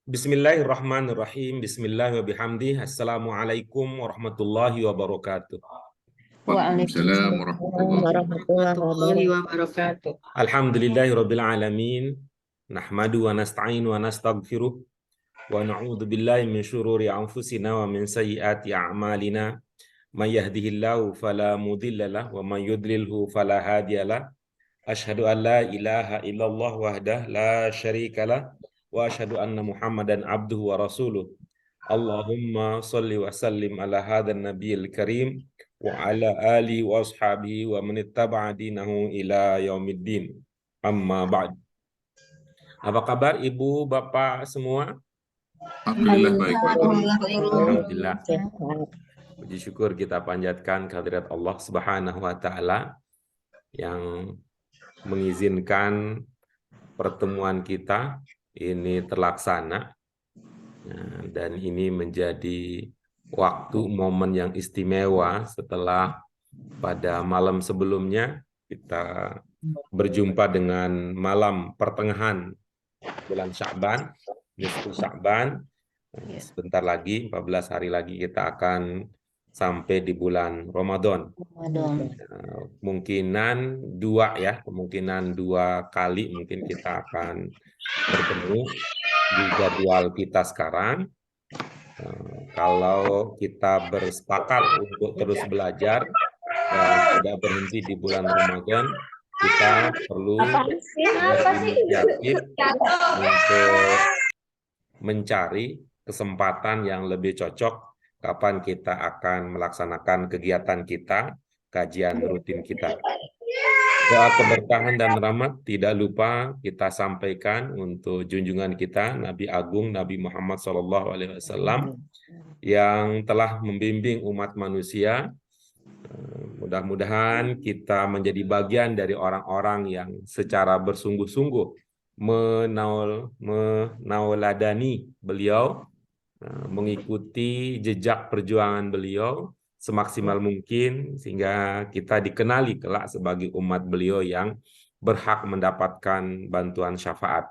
Bismillahirrahmanirrahim. Bismillahirrahmanirrahim. Assalamualaikum warahmatullahi wabarakatuh. Waalaikumsalam Waalaikumsalam warahmatullahi warahmatullahi wabarakatuh. Alhamdulillahirabbil alamin. Nahmadu wa nasta'inu wa nastaghfiruh wa na'udzu billahi min syururi anfusina wa min sayyiati a'malina. May yahdihillahu fala mudhillalah wa may yudlilhu fala hadiyalah. Asyhadu an la ilaha illallah wahdah la syarikalah wa asyhadu anna Muhammadan abduhu wa rasuluh. Allahumma sholli wa sallim ala hadzal nabiyil karim wa ala alihi wa ashabihi wa man ittaba'a dinahu ila yaumiddin. Amma ba'd. Apa kabar Ibu, Bapak semua? Alhamdulillah baik Pak Guru. Alhamdulillah. Puji syukur kita panjatkan kehadirat Allah Subhanahu wa taala yang mengizinkan pertemuan kita ini terlaksana. Nah, dan ini menjadi waktu momen yang istimewa setelah pada malam sebelumnya kita berjumpa dengan malam pertengahan bulan Sya'ban, nisfu Sya'ban. Sebentar lagi, 14 hari lagi kita akan sampai di bulan Ramadan. Kemungkinan dua kali mungkin kita akan bertemu di jadwal kita sekarang. Kalau kita bersepakat untuk terus belajar dan tidak berhenti di bulan Ramadan, kita perlu berinisiatif untuk mencari kesempatan yang lebih cocok kapan kita akan melaksanakan kegiatan kita, kajian rutin kita. Doa keberkahan dan rahmat tidak lupa kita sampaikan untuk junjungan kita Nabi Agung Nabi Muhammad SAW yang telah membimbing umat manusia. Mudah-mudahan kita menjadi bagian dari orang-orang yang secara bersungguh-sungguh menauladani beliau, mengikuti jejak perjuangan beliau semaksimal mungkin sehingga kita dikenali kelak sebagai umat beliau yang berhak mendapatkan bantuan syafaat.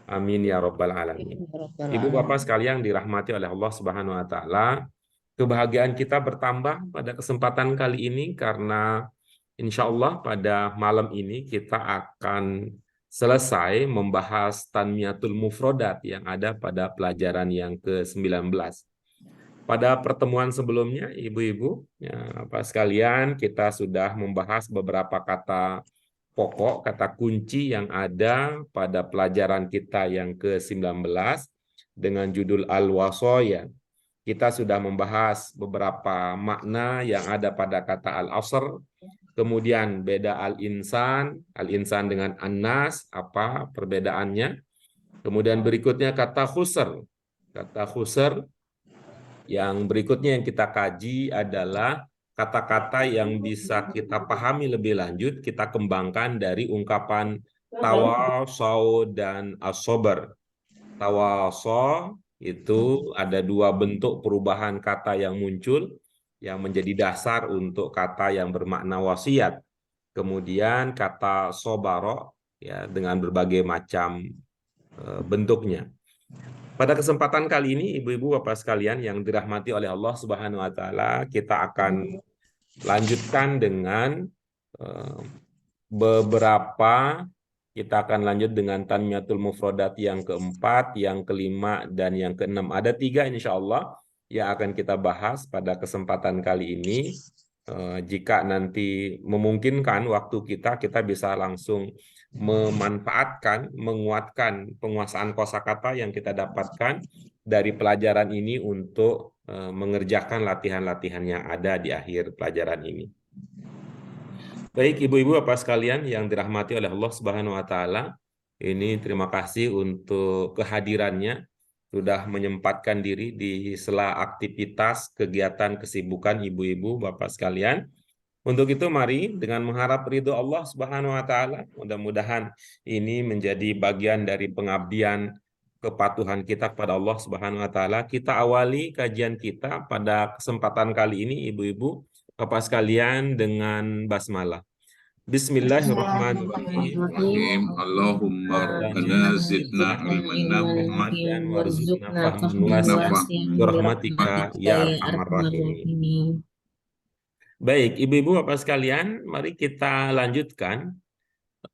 Amin ya rabbal alamin. Ibu bapak sekalian dirahmati oleh Allah Subhanahu wa taala, kebahagiaan kita bertambah pada kesempatan kali ini karena insya Allah pada malam ini kita akan selesai membahas Tanmiyatul Mufrodat yang ada pada pelajaran yang ke-19. Pada pertemuan sebelumnya, ibu-ibu, ya, Bapak sekalian, kita sudah membahas beberapa kata pokok, kata kunci yang ada pada pelajaran kita yang ke-19 dengan judul Al-Wasoya. Kita sudah membahas beberapa makna yang ada pada kata Al-Asr, kemudian beda al-insan dengan an-nas, apa perbedaannya. Kemudian berikutnya kata khusr. Kata khusr yang berikutnya yang kita kaji adalah kata-kata yang bisa kita pahami lebih lanjut, kita kembangkan dari ungkapan tawasaw dan as-sabr. Tawasaw itu ada dua bentuk perubahan kata yang muncul, yang menjadi dasar untuk kata yang bermakna wasiat. Kemudian kata sobaro ya dengan berbagai macam bentuknya. Pada kesempatan kali ini ibu-ibu bapak sekalian yang dirahmati oleh Allah Subhanahu wa taala, kita akan lanjutkan dengan kita akan lanjut dengan Tanmiyatul Mufrodat yang keempat, yang kelima, dan yang keenam. Ada 3 insya Allah yang akan kita bahas pada kesempatan kali ini. Jika nanti memungkinkan waktu kita bisa langsung memanfaatkan, menguatkan penguasaan kosakata yang kita dapatkan dari pelajaran ini untuk mengerjakan latihan-latihan yang ada di akhir pelajaran ini. Baik ibu-ibu bapak sekalian yang dirahmati oleh Allah Subhanahu wa taala, ini terima kasih untuk kehadirannya, sudah menyempatkan diri di sela aktivitas kegiatan kesibukan ibu-ibu bapak sekalian. Untuk itu mari dengan mengharap ridho Allah Subhanahu wa taala, mudah-mudahan ini menjadi bagian dari pengabdian kepatuhan kita kepada Allah Subhanahu wa taala. Kita awali kajian kita pada kesempatan kali ini ibu-ibu bapak sekalian dengan basmalah. Bismillahirrahmanirrahim. Rahim. Allahumma rabbana zidna ilman nafi'an dan warzuqna warzuqna fahman fahman wasi'an wasi'an birahmatika birahmatika ya ya arhamar arhamar rahimin. rahimin. Baik, Ibu-ibu Bapak sekalian, mari kita lanjutkan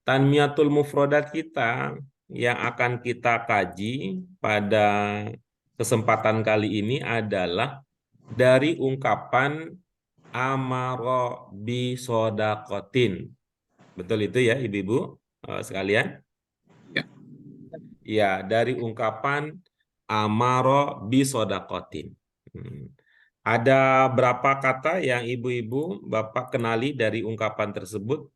Tanmiyatul Mufrodat kita yang akan kita kaji pada kesempatan kali ini adalah dari ungkapan amaro bi sodakotin. Betul itu ya Ibu-ibu sekalian? Ya. Ya, dari ungkapan amaro bi sodakotin. Ada berapa kata yang Ibu-ibu Bapak kenali dari ungkapan tersebut?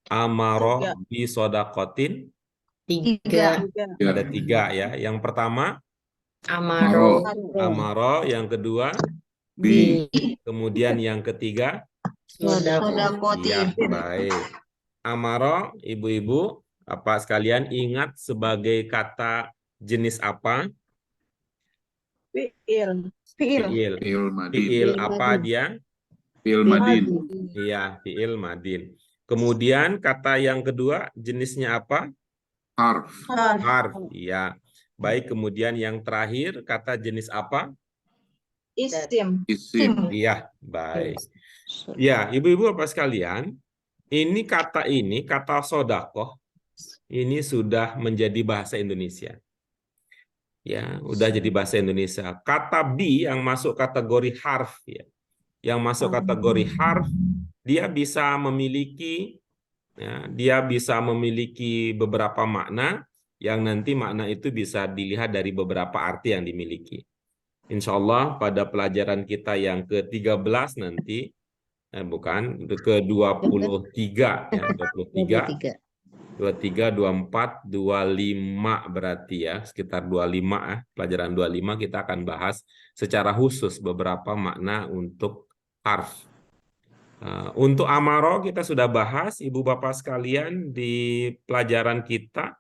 Amaro bi sodakotin. Tiga. Ada 3 ya. Yang pertama Amaro amaro, yang kedua bi kemudian yang ketiga sodakotin. ya, baik. Amaro, Ibu-ibu Bapak sekalian ingat sebagai kata jenis apa? Fi'il. Fi'il. Fi'il madin. Fi'il apa dia? Fi'il madin. Iya, fi'il madin. Kemudian kata yang kedua jenisnya apa? Harf. Harf. Iya. Baik, kemudian yang terakhir kata jenis apa? Isim. Isim. Iya, baik. Ya, Ibu-ibu Bapak sekalian, ini kata sodakoh, ini sudah menjadi bahasa Indonesia. Ya, udah jadi bahasa Indonesia. Kata bi yang masuk kategori harf ya. Yang masuk kategori harf, dia bisa memiliki beberapa makna yang nanti makna itu bisa dilihat dari beberapa arti yang dimiliki. Insya Allah pada pelajaran kita yang ke-13 nanti, ke-23 ya, 23, 24, 25 berarti ya, sekitar 25 pelajaran 25 kita akan bahas secara khusus beberapa makna untuk harf. Untuk amaro kita sudah bahas Ibu Bapak sekalian di pelajaran kita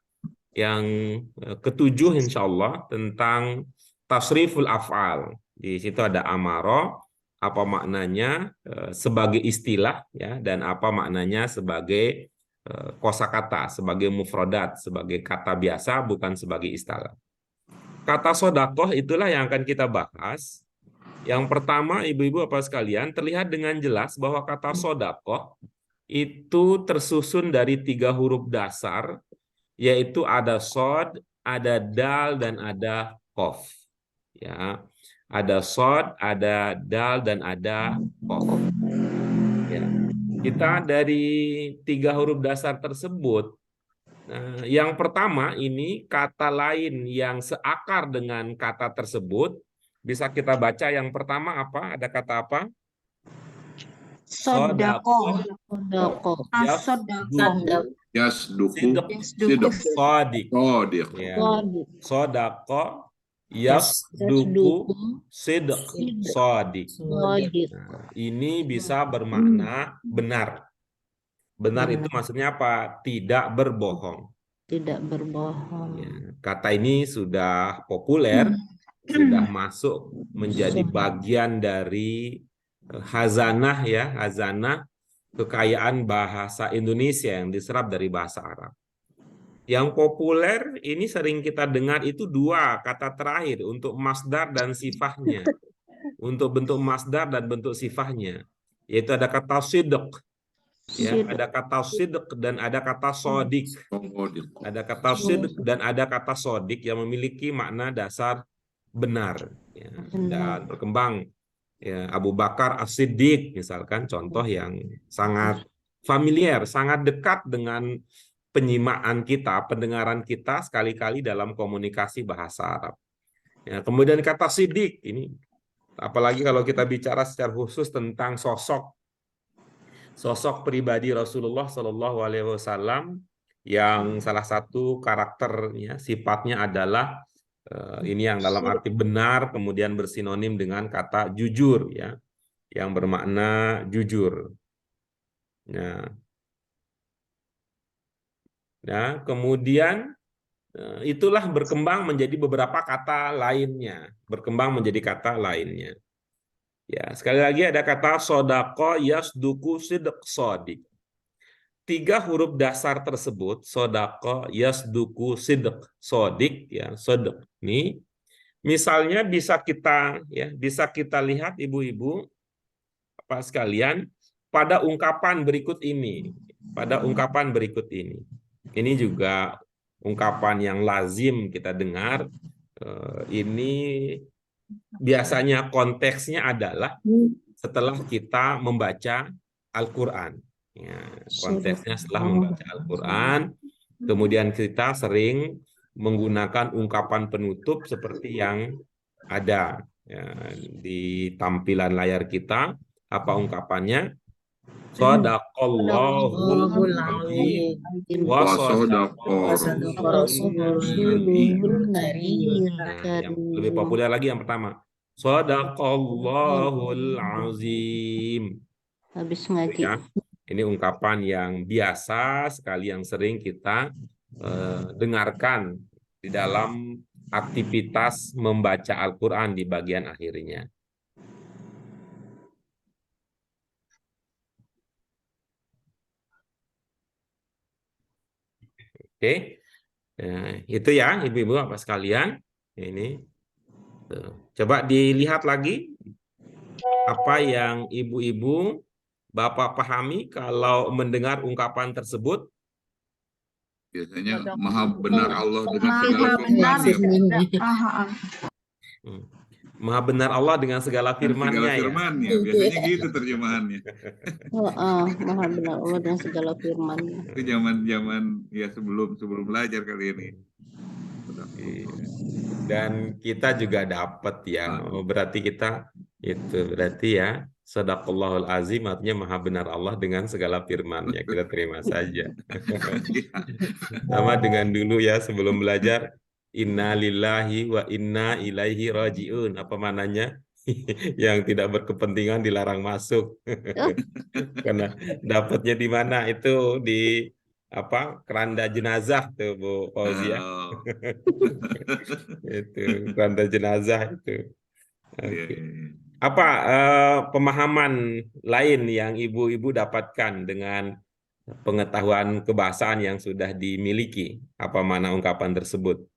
yang ke-7 insya Allah tentang tasriful af'al. Di situ ada amaro, apa maknanya sebagai istilah ya, dan apa maknanya sebagai kosakata, sebagai mufrodat, sebagai kata biasa bukan sebagai istilah. Kata sodakoh itulah yang akan kita bahas. Yang pertama, Ibu-ibu Bapak sekalian, terlihat dengan jelas bahwa kata sodakoh itu tersusun dari 3 huruf dasar, yaitu ada sod, ada dal, dan ada kof. Ya, ada sod, ada dal, dan ada kof. Ya. Kita dari 3 huruf dasar tersebut, yang pertama ini kata lain yang seakar dengan kata tersebut, bisa kita baca yang pertama apa? Ada kata apa? Sodakoh. Yasduku. Sidq. Sodik. Sodik. Ya. Sodako. Yasduku. Sidq. Sodik. Nah, ini bisa bermakna benar. Benar itu maksudnya apa? Tidak berbohong. Tidak berbohong. Ya, kata ini sudah populer, sudah masuk menjadi bagian dari hazanah ya, hazanah kekayaan bahasa Indonesia yang diserap dari bahasa Arab. Yang populer ini sering kita dengar itu 2 kata terakhir untuk masdar dan sifahnya. Untuk bentuk masdar dan bentuk sifahnya, yaitu ada kata sidq. Ya, ada kata sidq dan ada kata sodik. Ada kata sidq dan ada kata sodik yang memiliki makna dasar benar. Ya, dan berkembang. Ya, Abu Bakar As-Siddiq misalkan contoh yang sangat familiar, sangat dekat dengan penyimaan kita, pendengaran kita sekali-kali dalam komunikasi bahasa Arab. Ya, kemudian kata siddiq ini, apalagi kalau kita bicara secara khusus tentang sosok pribadi Rasulullah Shallallahu Alaihi Wasallam yang salah satu karakternya, sifatnya adalah ini yang dalam arti benar, kemudian bersinonim dengan kata jujur ya, yang bermakna jujur. Nah, kemudian itulah berkembang menjadi beberapa kata lainnya, Ya, sekali lagi ada kata sodako yasduku sidq sodik. tiga huruf dasar tersebut, sodako, yasduku, sidq, sodik, ya, sodok. Ini misalnya bisa kita lihat ibu-ibu apa sekalian pada ungkapan berikut ini. Pada ungkapan berikut ini. Ini juga ungkapan yang lazim kita dengar. Ini biasanya konteksnya adalah setelah kita membaca Al-Quran. Ya, konteksnya setelah membaca Al-Quran, kemudian kita sering menggunakan ungkapan penutup seperti yang ada ya, di tampilan layar kita. Apa ungkapannya? Shadaqallahul azim wa Rasulul Karim. yang lebih populer lagi yang pertama. Shadaqallahul azim. Habis ngaji. Ya, ini ungkapan yang biasa sekali yang sering kita dengarkan di dalam aktivitas membaca Al-Quran di bagian akhirnya. Oke, itu ya ibu-ibu apa sekalian. Ini coba dilihat lagi apa yang ibu-ibu bapak pahami kalau mendengar ungkapan tersebut. Biasanya maha benar Allah dengan segala Maha benar. firman-Nya. Maha benar Allah dengan segala firman-Nya, Segala firman-Nya. Biasanya gitu terjemahannya. Maha benar Allah dengan segala firman-Nya. Itu zaman-zaman ya sebelum belajar kali ini. Dan kita juga dapat ya. Berarti kita berarti ya Shadaqallahul azim artinya maha benar Allah dengan segala firman-Nya. Kita terima saja. Sama dengan dulu ya sebelum belajar inna lillahi wa inna ilaihi rajiun. Apa mananya? Yang tidak berkepentingan dilarang masuk. Karena dapatnya di mana? Itu di keranda jenazah tuh Bu Fauzia. Itu keranda jenazah itu. Okay. Apa pemahaman lain yang ibu-ibu dapatkan dengan pengetahuan kebahasaan yang sudah dimiliki? Apa makna ungkapan tersebut?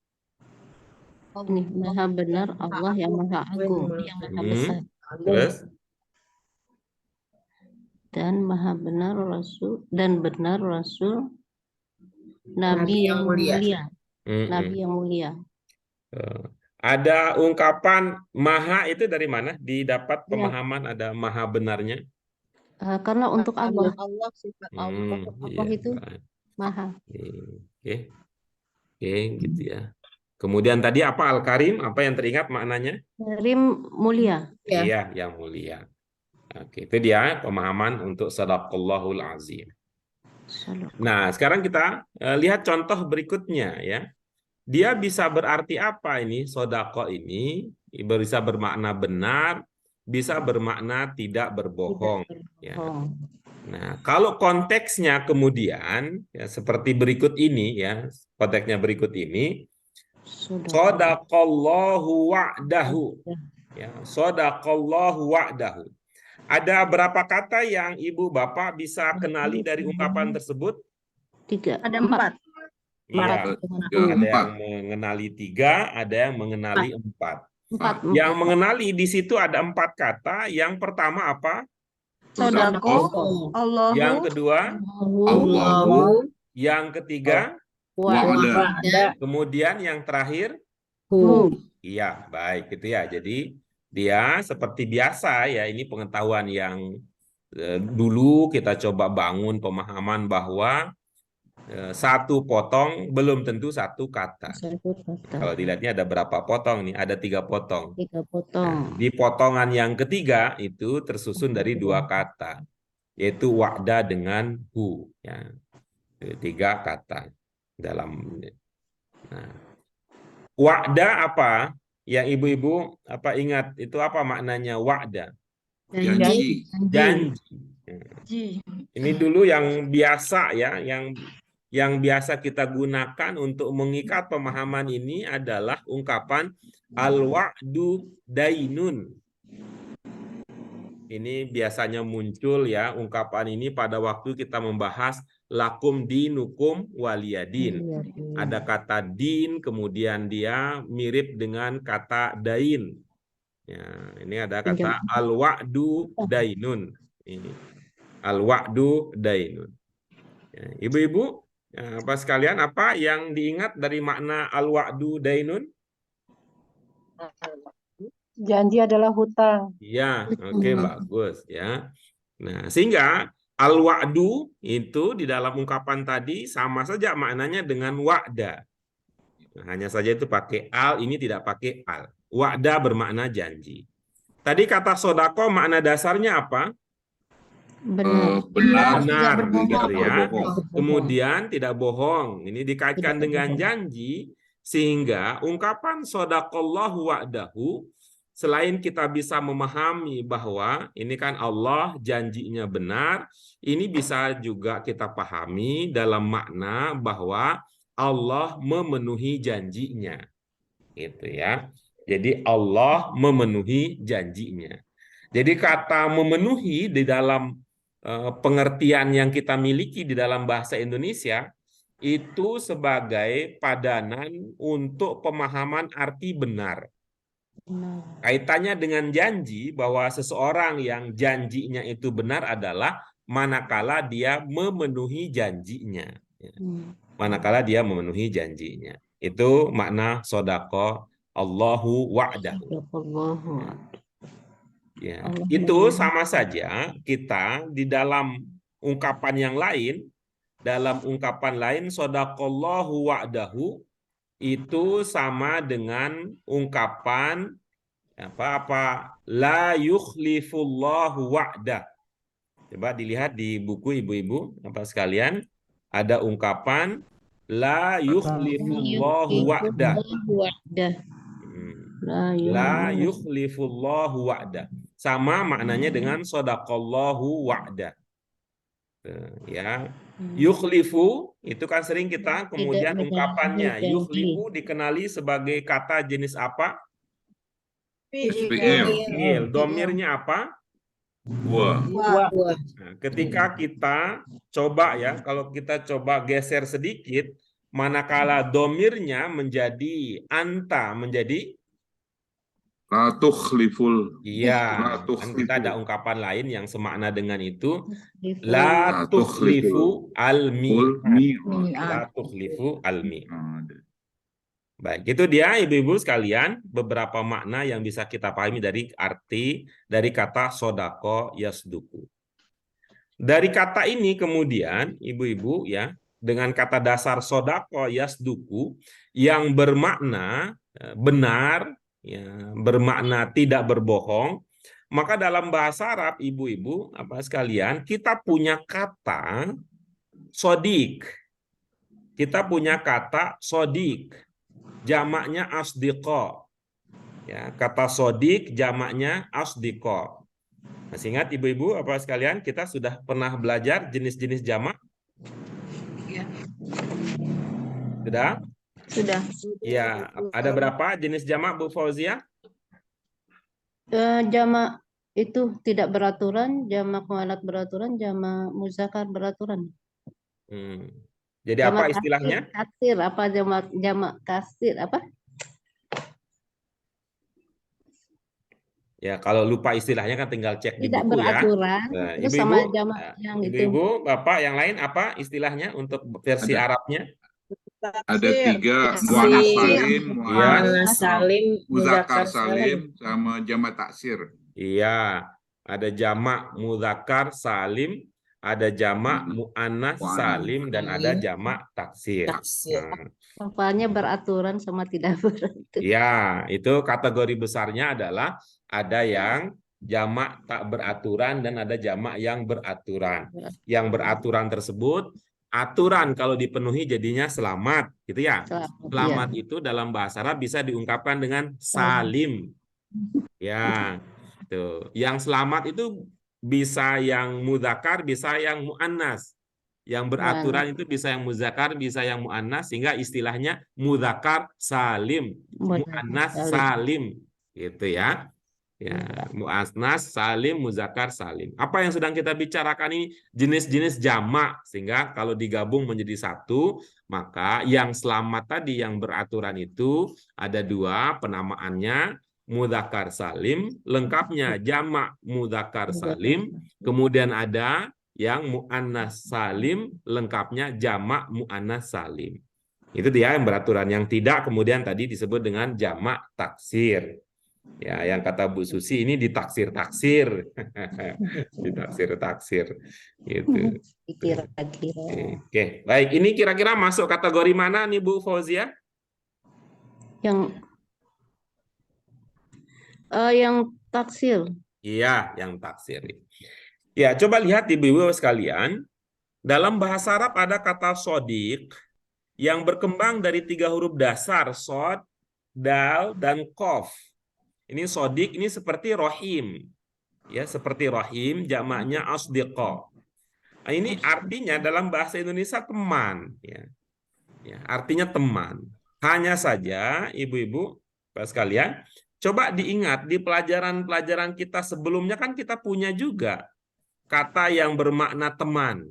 Ini maha benar Allah yang maha agung, yang maha besar. Terus? Dan maha benar Rasul Nabi yang mulia. Nabi yang mulia. Ada ungkapan maha itu dari mana? Didapat pemahaman ada maha benarnya? Karena untuk Allah. Allah sifat Allah itu maha. Oke, gitu ya. Kemudian tadi apa Al-Karim? Apa yang teringat maknanya? Karim mulia. Iya, yang mulia. Oke, itu dia pemahaman untuk Shadaqallahul azim. Nah, sekarang kita lihat contoh berikutnya ya. Dia bisa berarti apa ini? Sodako ini bisa bermakna benar, bisa bermakna tidak berbohong. Ya. Nah, kalau konteksnya kemudian ya, seperti berikut ini ya, konteksnya berikut ini. Shadaqallahu wa'dahu. Ya, shadaqallahu wa'dahu. Ada berapa kata yang ibu bapak bisa kenali dari ungkapan tersebut? 3. Ada 4. Ya, ada yang mengenali 3, ada yang mengenali 4. Yang mengenali di situ ada 4 kata. Yang pertama apa? Sodako, Allahu. Yang kedua? Allahu. Yang ketiga? Wa'da. Kemudian yang terakhir? Iya, baik itu ya. Jadi dia seperti biasa ya, ini pengetahuan yang dulu kita coba bangun pemahaman bahwa satu potong belum tentu satu kata. Kalau dilihatnya ada berapa potong nih? Ada 3 potong. 3 potong. Nah, di potongan yang ketiga itu tersusun dari 2 kata, yaitu wa'da dengan hu. Ya. 3 kata dalam. Nah, wa'da apa? Yang ibu-ibu ingat itu apa maknanya wa'da? Janji. Janji. Ini dulu yang biasa ya, yang biasa kita gunakan untuk mengikat pemahaman ini adalah ungkapan al-wa'du dainun. Ini biasanya muncul ya ungkapan ini pada waktu kita membahas lakum dinukum waliyadin. Ada kata din, kemudian dia mirip dengan kata dain. Ya, ini ada kata al-wa'du dainun. Ini al-wa'du dainun. Ya, ibu-ibu, ya, apa sekalian, apa yang diingat dari makna al-wa'du dainun? Janji adalah hutang. Iya, oke, bagus ya. Nah, sehingga al-wa'du itu di dalam ungkapan tadi sama saja maknanya dengan wa'da. Nah, hanya saja itu pakai al, ini tidak pakai al. Wa'da bermakna janji. Tadi kata sodako makna dasarnya apa? Benar. Benar, Benar, tidak gitu ya. berbohong. Kemudian tidak bohong. Ini dikaitkan dengan janji, sehingga ungkapan sodakallahu wa'dahu, selain kita bisa memahami bahwa ini kan Allah janjinya benar, ini bisa juga kita pahami dalam makna bahwa Allah memenuhi janjinya. Gitu ya. Jadi Allah memenuhi janjinya. Jadi kata memenuhi di dalam pengertian yang kita miliki di dalam bahasa Indonesia itu sebagai padanan untuk pemahaman arti benar. Kaitannya dengan janji bahwa seseorang yang janjinya itu benar adalah manakala dia memenuhi janjinya. Manakala dia memenuhi janjinya. Itu makna sodako Allahu wa'dahu. Ya, itu sama saja kita di dalam ungkapan yang lain, dalam ungkapan lain sodakallahu wa'dahu itu sama dengan ungkapan apa la yukhlifullahu wa'dah. Coba dilihat di buku ibu-ibu apa sekalian, ada ungkapan la yukhlifullahu wa'dah. La yukhlifullahu wa'dah. Sama maknanya dengan sodakallahu wa'dah. Ya, yukhlifu itu kan sering kita kemudian ungkapannya yukhlifu dikenali sebagai kata jenis apa? Fi'il. Domirnya apa? Wa. Nah, ketika kita coba ya, kalau kita coba geser sedikit, manakala domirnya menjadi anta, menjadi La tukhliful. iya, kan kita ada ungkapan lain yang semakna dengan itu. La tukhlifu al-mi'ad. La tukhlifu al-mi'ad. Baik, itu dia ibu-ibu sekalian beberapa makna yang bisa kita pahami dari arti dari kata sodako yasduku. Dari kata ini kemudian ibu-ibu ya, dengan kata dasar sodako yasduku yang bermakna benar, ya, bermakna tidak berbohong, maka dalam bahasa Arab ibu-ibu apa sekalian kita punya kata sodik. Kita punya kata sodik. Jamaknya asdiqo. Ya, kata sodik jamaknya asdiqo. Masih ingat ibu-ibu apa sekalian kita sudah pernah belajar jenis-jenis jamak? Sudah? Sudah. Ya, ada berapa jenis jamak Bu Fauzia? Jamak itu tidak beraturan, jamak muannats beraturan, jamak muzakkar beraturan. Jadi Jamak apa istilahnya? kasir, apa jamak kasir apa? Ya, kalau lupa istilahnya kan tinggal cek di Tidak buku ya. beraturan. Nah, Terus ibu-ibu, sama jamak yang itu. ibu-ibu, Bapak yang lain apa istilahnya untuk versi Arabnya? Ada 3, muannas salim, muzakkar salim, sama jamak taksir. Iya, ada jamak muzakkar salim, ada jamak muannas salim, dan ada jamak taksir. Lafalnya beraturan sama tidak beraturan. Ya, itu kategori besarnya adalah ada yang jamak tak beraturan dan ada jamak yang beraturan. Yang beraturan tersebut, aturan kalau dipenuhi jadinya selamat, gitu ya. Selamat itu dalam bahasa Arab bisa diungkapkan dengan salim. Ya, tuh. Yang selamat itu bisa yang muzakkar, bisa yang muannas. Yang beraturan itu bisa yang muzakkar, bisa yang muannas, sehingga istilahnya muzakkar salim, muannas salim, gitu ya. Ya, mu'annas salim, muzakkar salim. Apa yang sedang kita bicarakan ini jenis-jenis jamak, sehingga kalau digabung menjadi satu, maka yang selamat tadi yang beraturan itu ada dua penamaannya, mudzakkar salim, lengkapnya jamak mudzakkar salim, kemudian ada yang mu'annas salim, lengkapnya jamak mu'annas salim. Itu dia yang beraturan. Yang tidak kemudian tadi disebut dengan jamak taksir. Ya, yang kata Bu Susi ini ditaksir-taksir. Ditaksir-taksir gitu. Kira-kira Oke, baik. Ini kira-kira masuk kategori mana nih Bu Fauzia? yang taksir. Iya, yang taksir. Ya, coba lihat ibu-ibu sekalian. Dalam bahasa Arab ada kata sodik yang berkembang dari 3 huruf dasar, sod, dal, dan kof. Ini sodik, ini seperti rohim. Ya, seperti rohim, jamaknya asdiqo. Nah, ini artinya dalam bahasa Indonesia teman. Ya, artinya teman. Hanya saja, ibu-ibu, Bapak sekalian, coba diingat di pelajaran-pelajaran kita sebelumnya kan kita punya juga kata yang bermakna teman.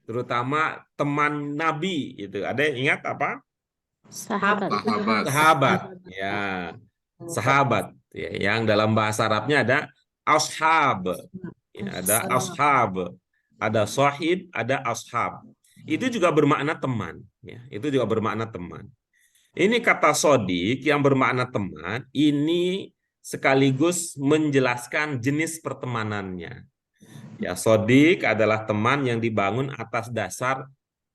Terutama teman Nabi. Itu. Ada yang ingat apa? Sahabat. Sahabat. Ya, sahabat. Ya, yang dalam bahasa Arabnya ada ashab. Ya, ada ashab. Ada sahib, ada ashab. Itu juga bermakna teman. Ya, itu juga bermakna teman. Ini kata sodik yang bermakna teman, ini sekaligus menjelaskan jenis pertemanannya. Ya, sodik adalah teman yang dibangun atas dasar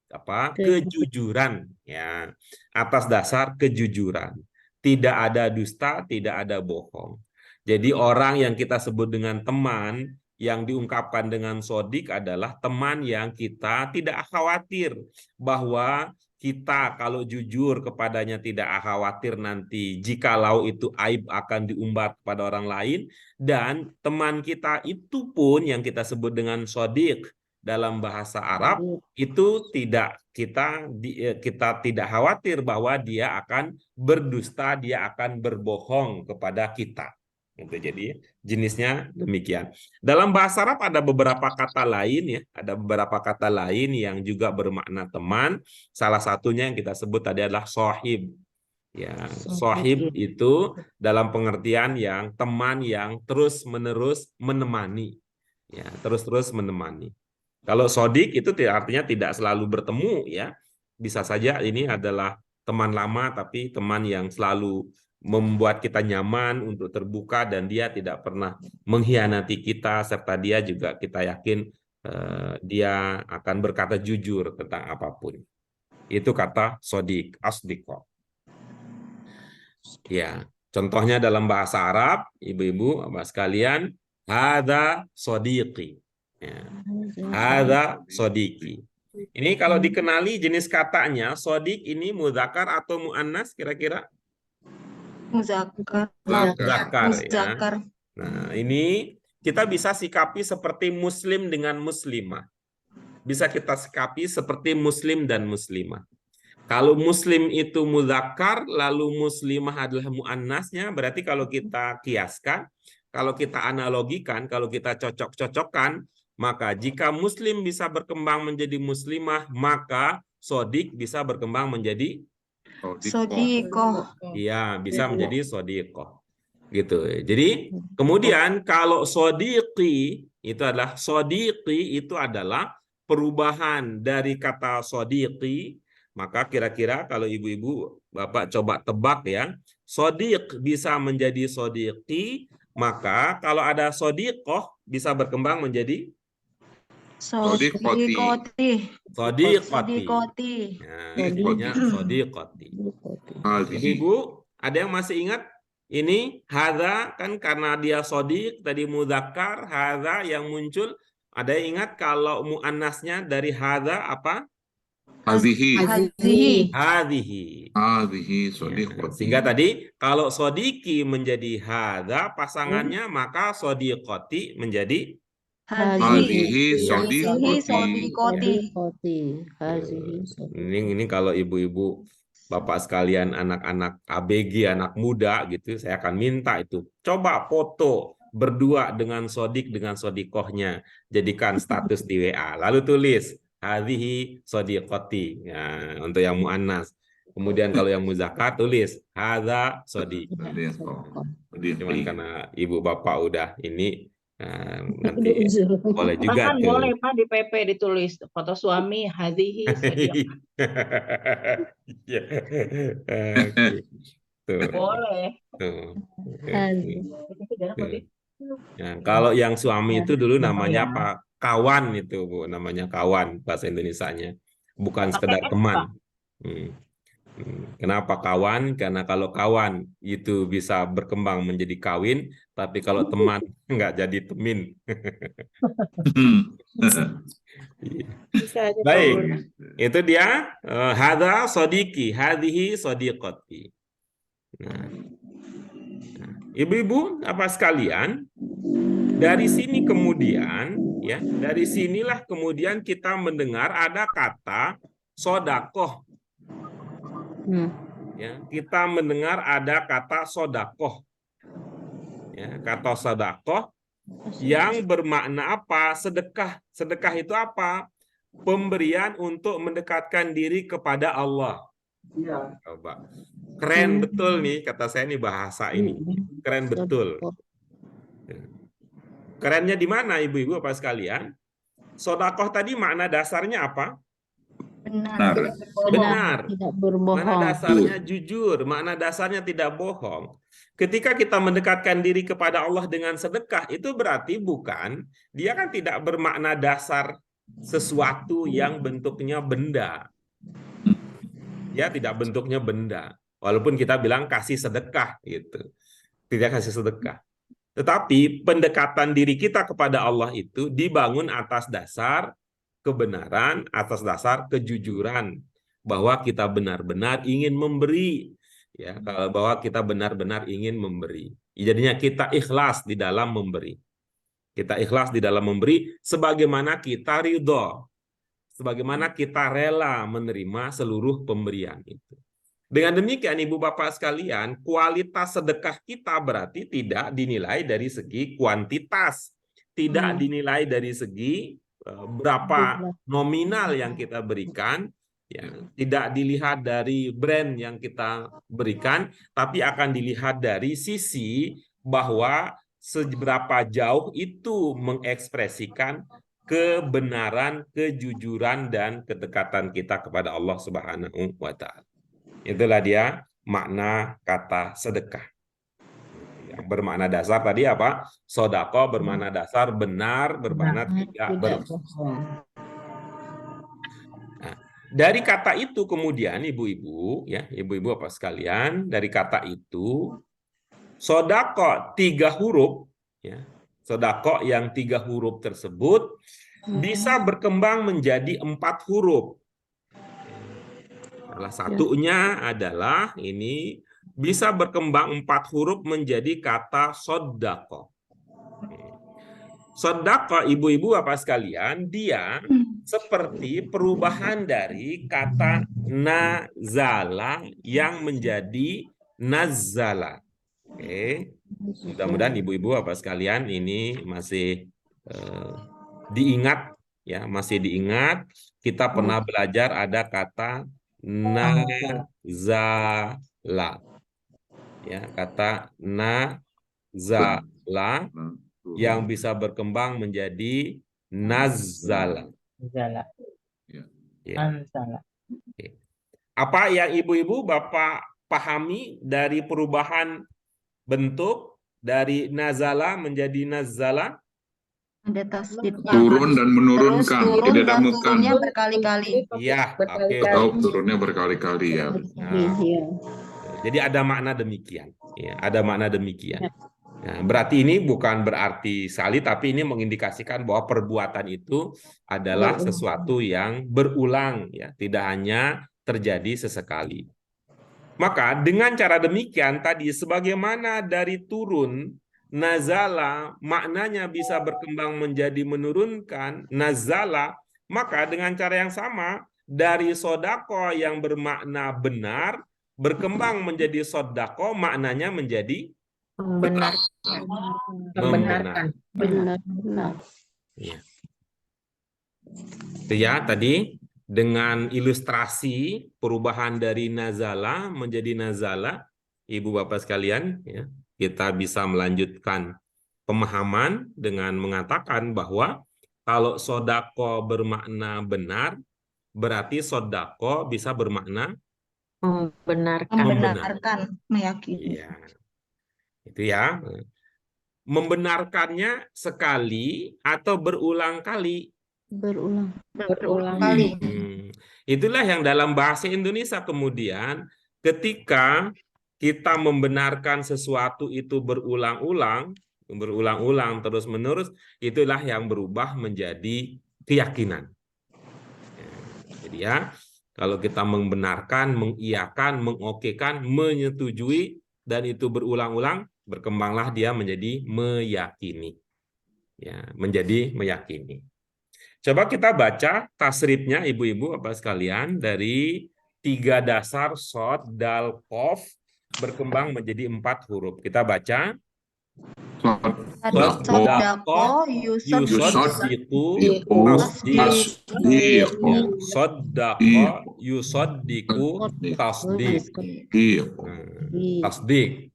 apa? Kejujuran. Ya, atas dasar kejujuran. Tidak ada dusta, tidak ada bohong. Jadi orang yang kita sebut dengan teman, yang diungkapkan dengan sodik adalah teman yang kita tidak khawatir bahwa kita kalau jujur kepadanya tidak khawatir nanti jikalau itu aib akan diumbar kepada orang lain, dan teman kita itu pun yang kita sebut dengan sodik dalam bahasa Arab itu tidak kita tidak khawatir bahwa dia akan berdusta, dia akan berbohong kepada kita. Itu jadi jenisnya demikian. Dalam bahasa Arab ada beberapa kata lain ya, ada beberapa kata lain yang juga bermakna teman. Salah satunya yang kita sebut tadi adalah sohib. Ya, sohib itu dalam pengertian yang teman yang terus-menerus menemani. Ya, terus-terus menemani. Kalau sodik itu artinya tidak selalu bertemu ya. Bisa saja ini adalah teman lama tapi teman yang selalu membuat kita nyaman untuk terbuka dan dia tidak pernah mengkhianati kita serta dia juga kita yakin dia akan berkata jujur tentang apapun. Itu kata sodik, asdiko. Ya, contohnya dalam bahasa Arab, ibu-ibu, Bapak sekalian, hadza sodiqi. Ya. Hadza sodiki. Ini kalau dikenali jenis katanya, sodik ini muzakkar atau muannas kira-kira? Muzakkar. Muzakkar ya. Muzakkar. Nah, ini kita bisa sikapi seperti muslim dengan muslimah. Bisa kita sikapi seperti muslim dan muslimah. Kalau muslim itu muzakkar, lalu muslimah adalah muannasnya, berarti kalau kita kiaskan, kalau kita analogikan, kalau kita cocok-cocokkan, maka jika muslim bisa berkembang menjadi muslimah, maka sodik bisa berkembang menjadi Sodikoh. iya, bisa menjadi sodikoh. Gitu. Jadi kemudian kalau sodiki itu adalah perubahan dari kata sodiki, maka kira-kira kalau ibu-ibu Bapak coba tebak ya, sodik bisa menjadi sodiki, maka kalau ada sodikoh bisa berkembang menjadi Sodikoti. sodikoti. Nah, intinya sodikoti. Ibu, ada yang masih ingat? Ini hadza kan karena dia sodik tadi mudzakkar, hadza yang muncul. Ada yang ingat kalau muannasnya dari hadza apa? Hadhihi. Hadhihi. Sodikoti. Sehingga tadi kalau sodiki menjadi hadza pasangannya, maka sodikoti menjadi Hadhihi sodikoti. Sodikoti. ini kalau ibu-ibu Bapak sekalian anak-anak ABG, anak muda gitu, saya akan minta itu. Coba foto berdua dengan sodik, dengan sodikohnya. Jadikan status di WA. Lalu tulis, hadhihi sodiqoti. Ya, untuk yang mu'annas. Kemudian kalau yang muzakkar tulis, hadza sodik. Cuman karena ibu bapak udah ini, nanti boleh juga Bahkan tuh. boleh Pak di PP ditulis foto suami hadhihi sodiqah. Iya. Oke. Tuh. Boleh. Tuh. Hadhihi. Tuh. Ya, kalau yang suami itu dulu namanya apa? Kawan itu, Bu, namanya kawan bahasa Indonesianya. Bukan sekedar Pakai S, teman. Pak. Kenapa kawan? Karena kalau kawan itu bisa berkembang menjadi kawin, tapi kalau teman nggak jadi temin. Baik, itu dia hadza sodiki, hadhihi sodiqoti. Nah, ibu-ibu apa sekalian, dari sini kemudian ya, dari sinilah kemudian kita mendengar ada kata sodakoh. Ya, kita mendengar ada kata sodakoh. Ya, kata sodakoh yang bermakna apa? Sedekah. Sedekah itu apa? Pemberian untuk mendekatkan diri kepada Allah. Coba. Keren betul nih, kata saya nih bahasa ini. Keren betul. Kerennya di mana ibu-ibu apa sekalian? Sodakoh tadi makna dasarnya apa? Benar. Benar. Tidak berbohong. Makna dasarnya jujur, makna dasarnya tidak bohong. Ketika kita mendekatkan diri kepada Allah dengan sedekah, itu berarti bukan, dia kan tidak bermakna dasar sesuatu yang bentuknya benda. Ya, tidak bentuknya benda. Walaupun kita bilang kasih sedekah gitu. Tidak kasih sedekah. Tetapi pendekatan diri kita kepada Allah itu dibangun atas dasar kebenaran, atas dasar kejujuran, bahwa kita benar-benar ingin memberi, ya, bahwa kita benar-benar ingin memberi. Jadinya kita ikhlas di dalam memberi. Kita ikhlas di dalam memberi sebagaimana kita ridho, sebagaimana kita rela menerima seluruh pemberian itu. Dengan demikian, ibu bapak sekalian, kualitas sedekah kita berarti tidak dinilai dari segi kuantitas, tidak dinilai dari segi berapa nominal yang kita berikan, ya, tidak dilihat dari brand yang kita berikan, tapi akan dilihat dari sisi bahwa seberapa jauh itu mengekspresikan kebenaran, kejujuran, dan kedekatan kita kepada Allah Subhanahu wa Ta'ala. Itulah dia makna kata sedekah. Yang bermakna dasar tadi apa? Sodako bermakna dasar benar, bermakna tidak berbohong. Nah, dari kata itu kemudian ibu-ibu, ya, ibu-ibu apa sekalian, dari kata itu sodako 3 huruf, ya, sodako yang 3 huruf tersebut bisa berkembang menjadi 4 huruf. Salah satunya adalah ini bisa berkembang 4 huruf menjadi kata sodako. Sodako, ibu-ibu apa sekalian, dia seperti perubahan dari kata nazala yang menjadi nazala. Oke, mudah-mudahan ibu-ibu apa sekalian ini masih diingat, ya, masih diingat. Kita pernah belajar ada kata nazala, ya, kata nazala yang bisa berkembang menjadi nazala. Ya. Apa yang ibu-ibu bapak pahami dari perubahan bentuk dari nazala menjadi nazala? Ada tasdid. Turun dan menurunkan, Terus turun tidak dan damukan. turunnya berkali-kali. Iya, oke. Oh, turunnya berkali-kali ya. Nah, jadi ada makna demikian. Ya, ada makna demikian. Nah, berarti ini bukan berarti salih, tapi ini mengindikasikan bahwa perbuatan itu adalah sesuatu yang berulang, ya, tidak hanya terjadi sesekali. Maka dengan cara demikian tadi, sebagaimana dari turun nazala maknanya bisa berkembang menjadi menurunkan nazala, maka dengan cara yang sama dari sodako yang bermakna benar berkembang menjadi sodako, maknanya menjadi Membenarkan. membenarkan. Benar-benar. Ya. Itu ya tadi dengan ilustrasi perubahan dari nazala menjadi nazala, Ibu Bapak sekalian, ya, kita bisa melanjutkan pemahaman dengan mengatakan bahwa kalau sodako bermakna benar, berarti sodako bisa bermakna Membenarkan. Membenarkan, meyakini. iya. Itu ya. Membenarkannya sekali atau berulang kali. Berulang. Berulang Kali. Itulah yang dalam bahasa Indonesia kemudian ketika kita membenarkan sesuatu itu berulang-ulang terus-menerus, itulah yang berubah menjadi keyakinan. Jadi ya, kalau kita membenarkan, mengiyakan, mengokekan, menyetujui, dan itu berulang-ulang, berkembanglah dia menjadi meyakini. Ya, menjadi meyakini. Coba kita baca tasrifnya Ibu-ibu Bapak sekalian dari 3 dasar shod, dal, kof berkembang menjadi 4 huruf. Kita baca. Sodako, Yusoddiku, Sodako, yusoddiku, tasdik. Tasdik.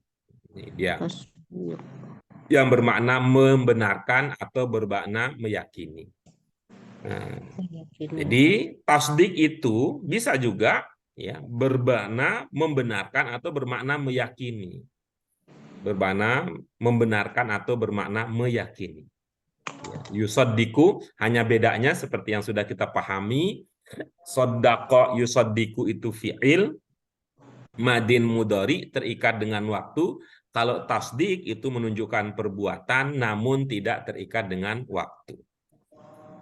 Ini dia. Yang bermakna membenarkan atau bermakna meyakini. Nah, jadi tasdik itu bisa juga ya bermakna membenarkan atau bermakna meyakini. Bermakna membenarkan atau bermakna meyakini. Ya, yusoddiku hanya bedanya seperti yang sudah kita pahami. Soddaqo yusoddiku itu fi'il madin mudhari terikat dengan waktu. Kalau tasdik itu menunjukkan perbuatan namun tidak terikat dengan waktu.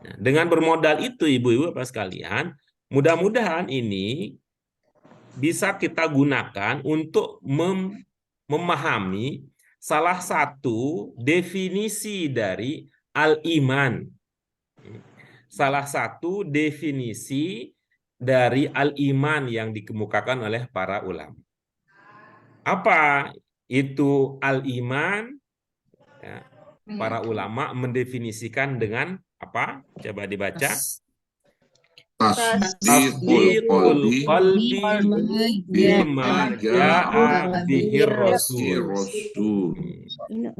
Nah, dengan bermodal itu Ibu-ibu Bapak sekalian, mudah-mudahan ini bisa kita gunakan untuk memahami salah satu definisi dari al-iman. Salah satu definisi dari al-iman yang dikemukakan oleh para ulama. Apa itu al-iman? Ya, para ulama mendefinisikan dengan apa? Coba dibaca. Tasdiqul qalbi bima jaa bihir rasul.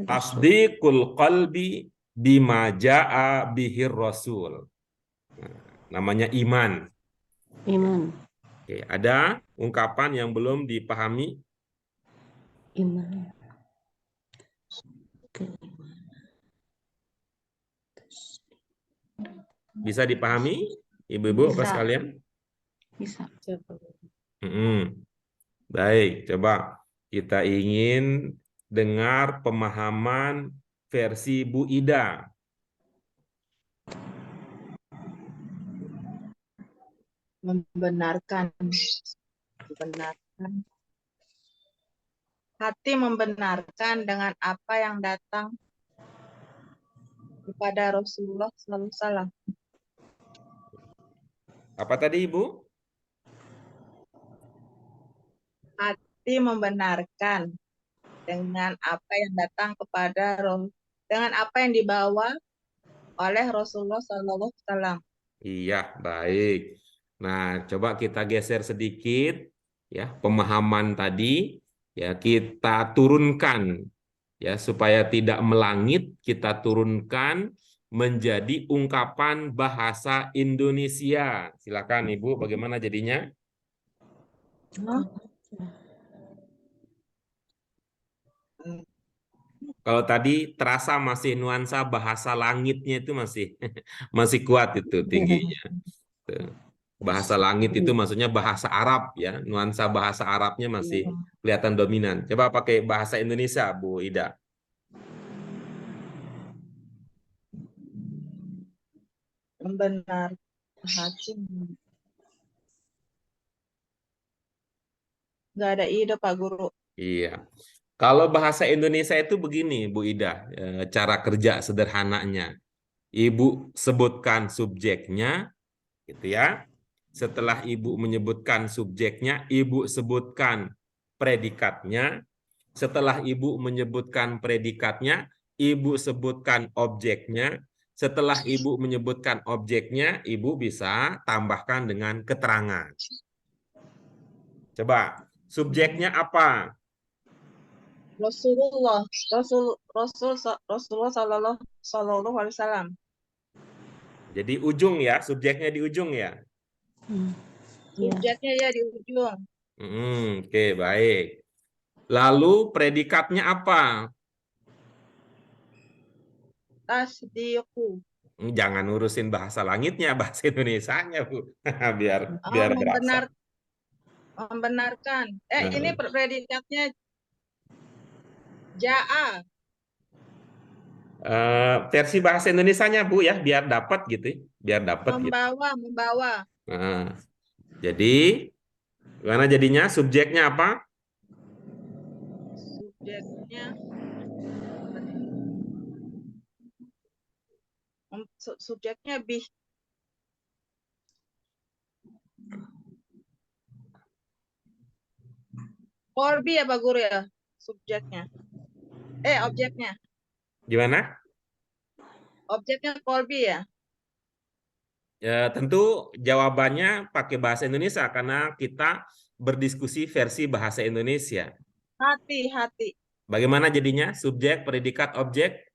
Tasdiqul qalbi bima jaa bihir rasul. Namanya iman. Iman. Oke, ada ungkapan yang belum dipahami? Iman. Bisa dipahami, Ibu-ibu Bapak Bisa. sekalian? Bisa. Baik, coba kita ingin dengar pemahaman versi Bu Ida. membenarkan. Hati membenarkan dengan apa yang datang kepada Rasulullah SAW. Apa tadi Ibu? Hati membenarkan dengan apa yang datang kepada dengan apa yang dibawa oleh Rasulullah SAW. Iya, baik. Nah, coba kita geser sedikit ya pemahaman tadi ya kita turunkan ya supaya tidak melangit, kita turunkan menjadi ungkapan bahasa Indonesia. Silakan Ibu, bagaimana jadinya? Kalau tadi terasa masih nuansa bahasa langitnya itu masih kuat itu tingginya. Tuh. Bahasa langit itu maksudnya bahasa Arab ya, nuansa bahasa Arabnya masih kelihatan dominan. Coba pakai bahasa Indonesia, Bu Ida. Membenar hati. Nggak ada ide Pak Guru. Iya. Kalau bahasa Indonesia itu begini, Bu Ida, cara kerja sederhananya. Ibu sebutkan subjeknya, gitu ya. Setelah ibu menyebutkan subjeknya, ibu sebutkan predikatnya. Setelah ibu menyebutkan predikatnya, ibu sebutkan objeknya. Setelah ibu menyebutkan objeknya, ibu bisa tambahkan dengan keterangan. Coba, subjeknya apa? Rasulullah sallallahu alaihi wasallam. Jadi ujung ya, subjeknya di ujung ya. Iya. Subjeknya ya di ujung. Oke, baik. Lalu predikatnya apa? Tasdiqu. Jangan urusin bahasa langitnya, bahasa Indonesianya, Bu. biar berasa. Membenarkan. Nah. Ini predikatnya ja'a. Versi bahasa Indonesianya, Bu, ya, biar dapat gitu, biar dapat gitu. Membawa. Nah, jadi gimana jadinya? Subjeknya apa? Subjeknya bih. Korbi ya Pak Guru ya? Subjeknya. Objeknya. Gimana? Objeknya korbi ya? Ya, tentu jawabannya pakai bahasa Indonesia karena kita berdiskusi versi bahasa Indonesia. Hati. Bagaimana jadinya? Subjek, predikat, objek?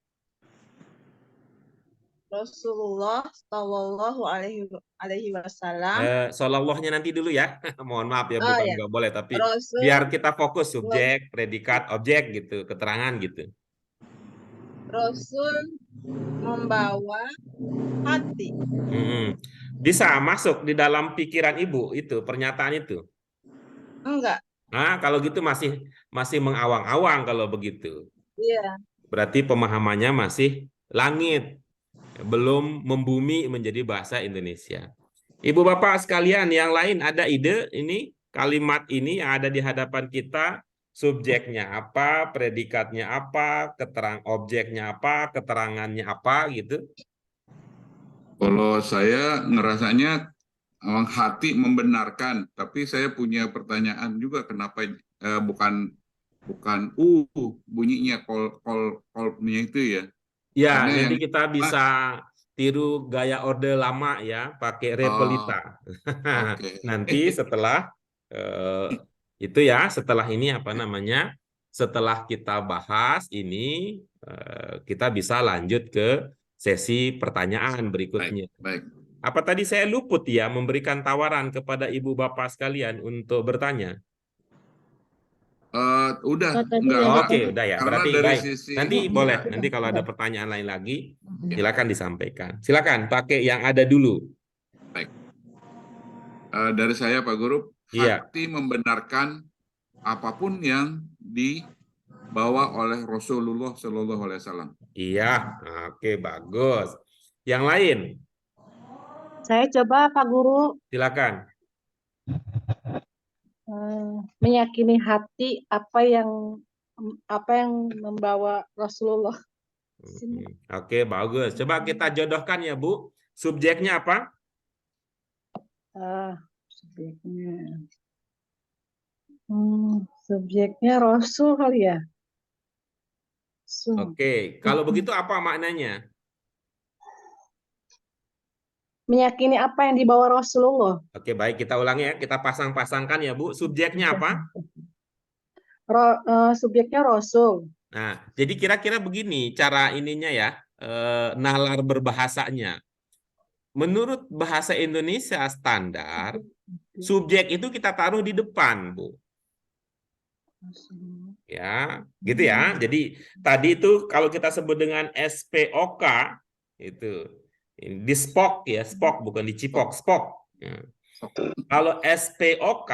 Rasulullah sallallahu alaihi wasallam. Sholallahnya nanti dulu ya. Mohon maaf ya, Oh, bukan ya. nggak boleh, tapi Rasul biar kita fokus subjek, predikat, objek gitu, keterangan gitu. Rasul membawa hati. Bisa masuk di dalam pikiran ibu itu pernyataan itu? Enggak. Nah, kalau gitu masih mengawang-awang kalau begitu. Iya. Berarti pemahamannya masih langit, belum membumi menjadi bahasa Indonesia. Ibu bapak sekalian yang lain ada ide ini kalimat ini yang ada di hadapan kita, subjeknya apa, predikatnya apa, objeknya apa, keterangannya apa gitu? Kalau saya ngerasanya hati membenarkan, tapi saya punya pertanyaan juga kenapa bukan bunyinya kolnya itu ya? Ya, Karena nanti yang kita bisa tiru gaya orde lama ya, pakai repelita. Oke. Nanti setelah itu ya, setelah ini apa namanya? Setelah kita bahas ini, kita bisa lanjut ke sesi pertanyaan berikutnya. Baik. Apa tadi saya luput ya memberikan tawaran kepada ibu bapak sekalian untuk bertanya? Udah, tadi enggak. ada Oke, udah ya. Karena Berarti dari baik. sisi Nanti boleh. Nanti kalau ada pertanyaan lain lagi, silakan disampaikan. Silakan pakai yang ada dulu. Baik. Dari saya Pak Guru, hati membenarkan apapun yang dibawa oleh Rasulullah Shallallahu Alaihi Wasallam. Iya, oke, bagus. Yang lain, Saya coba Pak Guru silakan. meyakini hati apa yang membawa Rasulullah. Oke, bagus. Coba kita jodohkan ya, Bu. Subjeknya apa? Subjeknya Rasul kali ya. Oke, kalau begitu apa maknanya? Meyakini apa yang dibawa Rasulullah. Oke, baik, kita ulangi ya. Kita pasang-pasangkan ya, Bu. Subjeknya apa? Subjeknya Rasul. Nah, jadi kira-kira begini cara ininya ya, nalar berbahasanya. Menurut bahasa Indonesia standar, subjek itu kita taruh di depan, Bu. Ya, gitu ya. Jadi tadi itu kalau kita sebut dengan SPOK itu di spok ya, spok bukan di cipok, spok. Ya. Kalau SPOK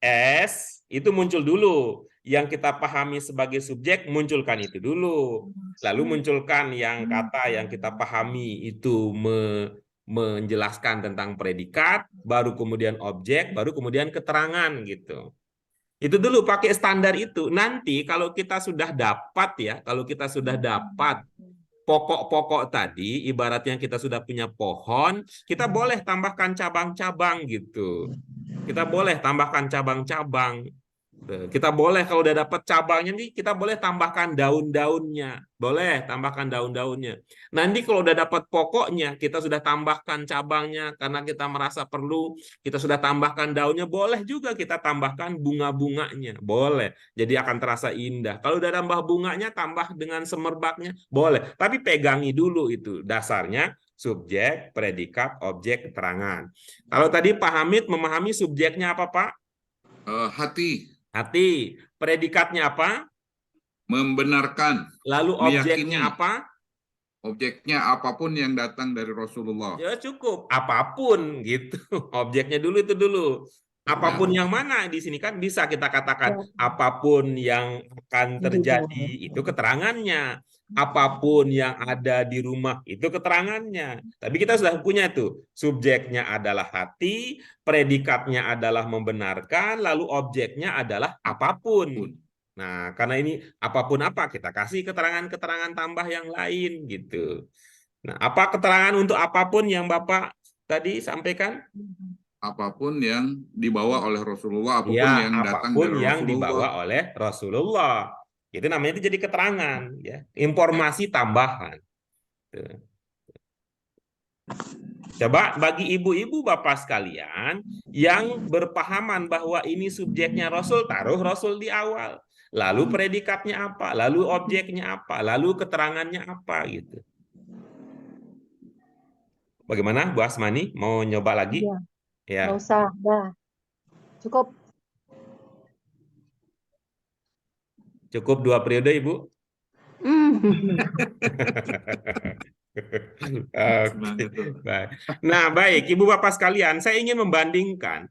S itu muncul dulu. Yang kita pahami sebagai subjek munculkan itu dulu. Lalu munculkan yang kata yang kita pahami itu menjelaskan tentang predikat, baru kemudian objek, baru kemudian keterangan gitu. Itu dulu pakai standar itu. Nanti kalau kita sudah dapat ya, kalau kita sudah dapat pokok-pokok tadi, ibaratnya kita sudah punya pohon, kita boleh tambahkan cabang-cabang gitu. Kita boleh tambahkan cabang-cabang. Kita boleh kalau udah dapat cabangnya nih, kita boleh tambahkan daun-daunnya. Boleh tambahkan daun-daunnya. Nanti kalau udah dapat pokoknya, kita sudah tambahkan cabangnya karena kita merasa perlu, kita sudah tambahkan daunnya, boleh juga kita tambahkan bunga-bunganya. Boleh. Jadi akan terasa indah. Kalau udah tambah bunganya, tambah dengan semerbaknya, boleh. Tapi pegangi dulu itu. Dasarnya subjek, predikat, objek, keterangan. Kalau tadi Pak Hamid memahami subjeknya apa, Pak? Hati, Hati. Predikatnya apa? membenarkan, Lalu objeknya meyakini. apa? Objeknya apapun yang datang dari Rasulullah. Ya cukup. Apapun gitu. Objeknya dulu itu dulu. Apapun yang mana di sini kan bisa kita katakan apapun yang akan terjadi itu keterangannya. Apapun yang ada di rumah itu keterangannya. Tapi kita sudah punya tuh. Subjeknya adalah hati, predikatnya adalah membenarkan, lalu objeknya adalah apapun. Nah, karena ini apapun apa, kita kasih keterangan-keterangan tambah yang lain gitu. Nah, apa keterangan untuk apapun yang Bapak tadi sampaikan? Apapun yang dibawa oleh Rasulullah, apapun Ya, yang datang apapun dari yang Rasulullah. dibawa oleh Rasulullah. Itu namanya itu jadi keterangan, ya. Informasi tambahan. Tuh. Coba bagi ibu-ibu bapak sekalian yang berpahaman bahwa ini subjeknya Rasul, taruh Rasul di awal. Lalu predikatnya apa? Lalu objeknya apa? Lalu keterangannya apa gitu. Bagaimana Bu Asmani? Mau nyoba lagi? Iya. Ya. Nggak usah, dah. Cukup. Cukup 2 periode, Ibu? Nah, baik, Ibu Bapak sekalian, saya ingin membandingkan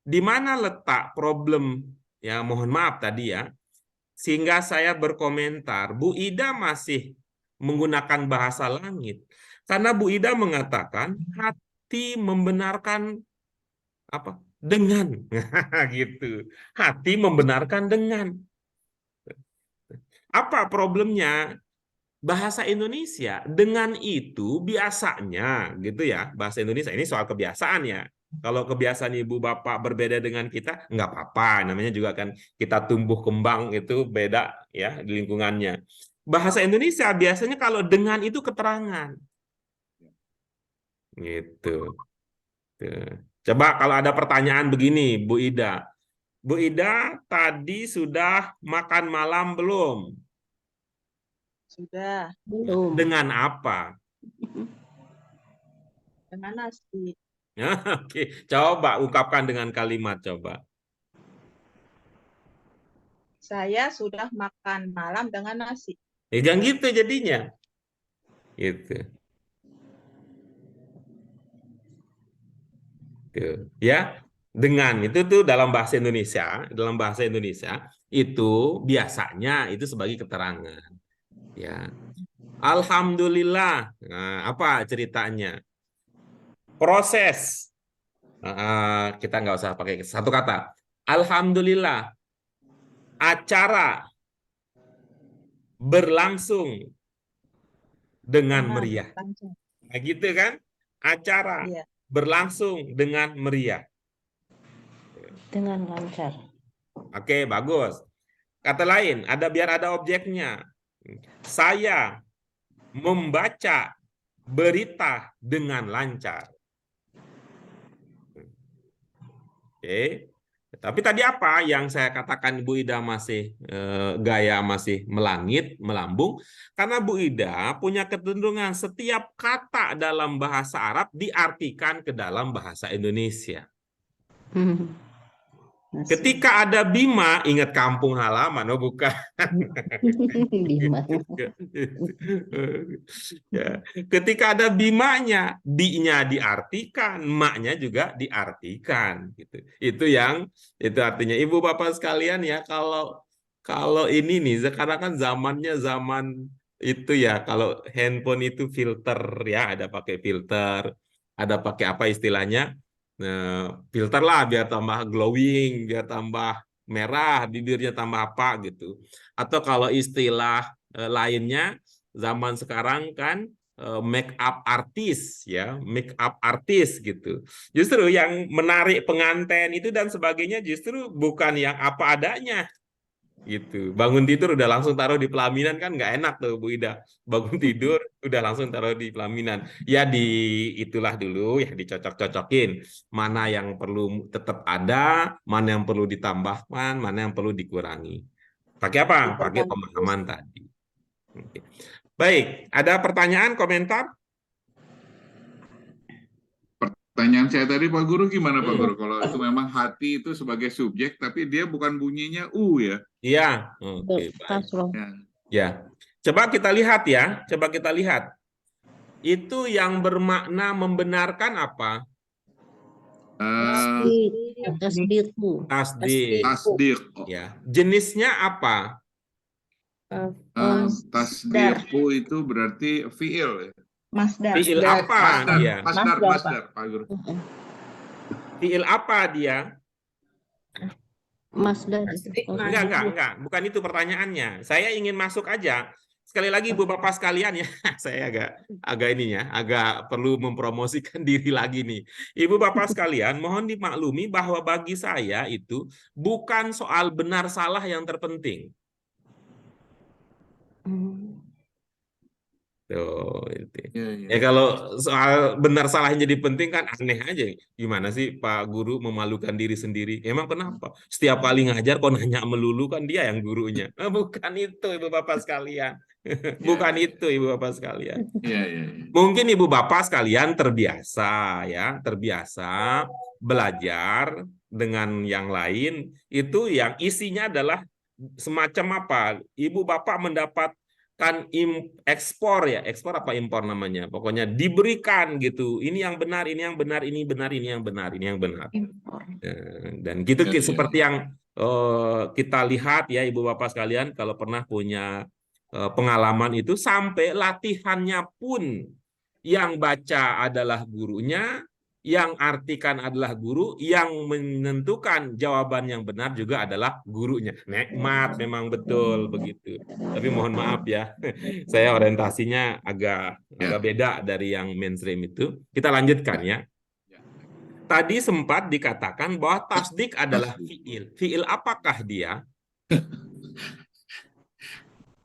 di mana letak problem, ya mohon maaf tadi ya, sehingga saya berkomentar, Bu Ida masih menggunakan bahasa langit, karena Bu Ida mengatakan hati membenarkan apa? Dengan, gitu. Hati membenarkan dengan. Apa problemnya? Bahasa Indonesia dengan itu biasanya gitu ya, bahasa Indonesia ini soal kebiasaan ya. Kalau kebiasaan ibu bapak berbeda dengan kita nggak apa-apa, namanya juga kan kita tumbuh kembang itu beda ya di lingkungannya. Bahasa Indonesia biasanya kalau dengan itu keterangan gitu. Coba kalau ada pertanyaan begini Bu Ida tadi sudah makan malam belum? Sudah. Belum. Dengan apa? Dengan nasi. Oke, coba ungkapkan dengan kalimat coba. Saya sudah makan malam dengan nasi. Jangan gitu jadinya. Gitu. Tuh, ya. Dengan itu tuh dalam bahasa Indonesia itu biasanya itu sebagai keterangan. Ya. Alhamdulillah. Nah, apa ceritanya? Proses. Kita nggak usah pakai satu kata. Alhamdulillah. Acara berlangsung dengan meriah. Nah, gitu kan? Acara berlangsung dengan meriah. Dengan lancar. Oke, bagus. Kata lain, biar ada objeknya. Saya membaca berita dengan lancar. Oke. Tapi tadi apa yang saya katakan Bu Ida masih gaya masih melangit, melambung? Karena Bu Ida punya kecenderungan setiap kata dalam bahasa Arab diartikan ke dalam bahasa Indonesia. Ketika ada Bima, ingat kampung halaman, oh bukan. Bima. Ya. Ketika ada Bimanya, bi-nya diartikan, mak-nya juga diartikan. Gitu. Itu artinya Ibu Bapak sekalian ya, kalau ini nih sekarang kan zamannya zaman itu ya, kalau handphone itu filter ya, ada pakai filter, ada pakai apa istilahnya? Filter lah biar tambah glowing, biar tambah merah, bibirnya tambah apa gitu. Atau kalau istilah lainnya zaman sekarang kan make up artis ya, make up artis gitu. Justru yang menarik pengantin itu dan sebagainya justru bukan yang apa adanya gitu. Bangun tidur udah langsung taruh di pelaminan kan nggak enak tuh Bu Ida. Bangun tidur udah langsung taruh di pelaminan. Ya itulah dulu ya dicocok-cocokin. Mana yang perlu tetap ada, mana yang perlu ditambahkan, mana yang perlu dikurangi. Pakai apa? Pakai pemahaman tadi. Oke. Baik, ada pertanyaan, komentar? Pertanyaan saya tadi Pak Guru gimana Pak Guru? Kalau itu memang hati itu sebagai subjek, tapi dia bukan bunyinya U ya? Iya. Oke, baik. Tasroh. Ya. Ya. Coba kita lihat ya, coba kita lihat. Itu yang bermakna membenarkan apa? Tasdiqu. Tasdik. Tasdik. Ya. Jenisnya apa? Tasdiqu itu berarti fiil. Masdar. Fiil apa dia? Masdar, Pak Guru. Fiil apa dia? Masdar. Enggak. Bukan itu pertanyaannya. Saya ingin masuk aja. Sekali lagi Ibu Bapak sekalian ya, saya agak perlu mempromosikan diri lagi nih. Ibu Bapak sekalian, mohon dimaklumi bahwa bagi saya itu bukan soal benar salah yang terpenting. Tuh, itu. Ya kalau soal benar salah yang jadi penting kan aneh aja. Gimana sih Pak Guru memalukan diri sendiri? Emang kenapa? Setiap kali ngajar kok nanya melulu kan dia yang gurunya. Nah, bukan itu Ibu Bapak sekalian. Bukan itu Ibu Bapak sekalian. Mungkin Ibu Bapak sekalian terbiasa belajar dengan yang lain itu yang isinya adalah semacam apa? Ibu Bapak mendapatkan ekspor apa impor namanya, pokoknya diberikan gitu, ini yang benar, ini yang benar, ini benar, ini yang benar, ini yang benar. Dan gitu seperti yang kita lihat ya Ibu Bapak sekalian, kalau pernah punya pengalaman itu sampai latihannya pun yang baca adalah gurunya, yang artikan adalah guru, yang menentukan jawaban yang benar juga adalah gurunya. Nikmat memang betul begitu. Tapi mohon maaf ya, saya orientasinya agak beda dari yang mainstream itu. Kita lanjutkan ya. Tadi sempat dikatakan bahwa tasdik adalah fiil. Fiil apakah dia?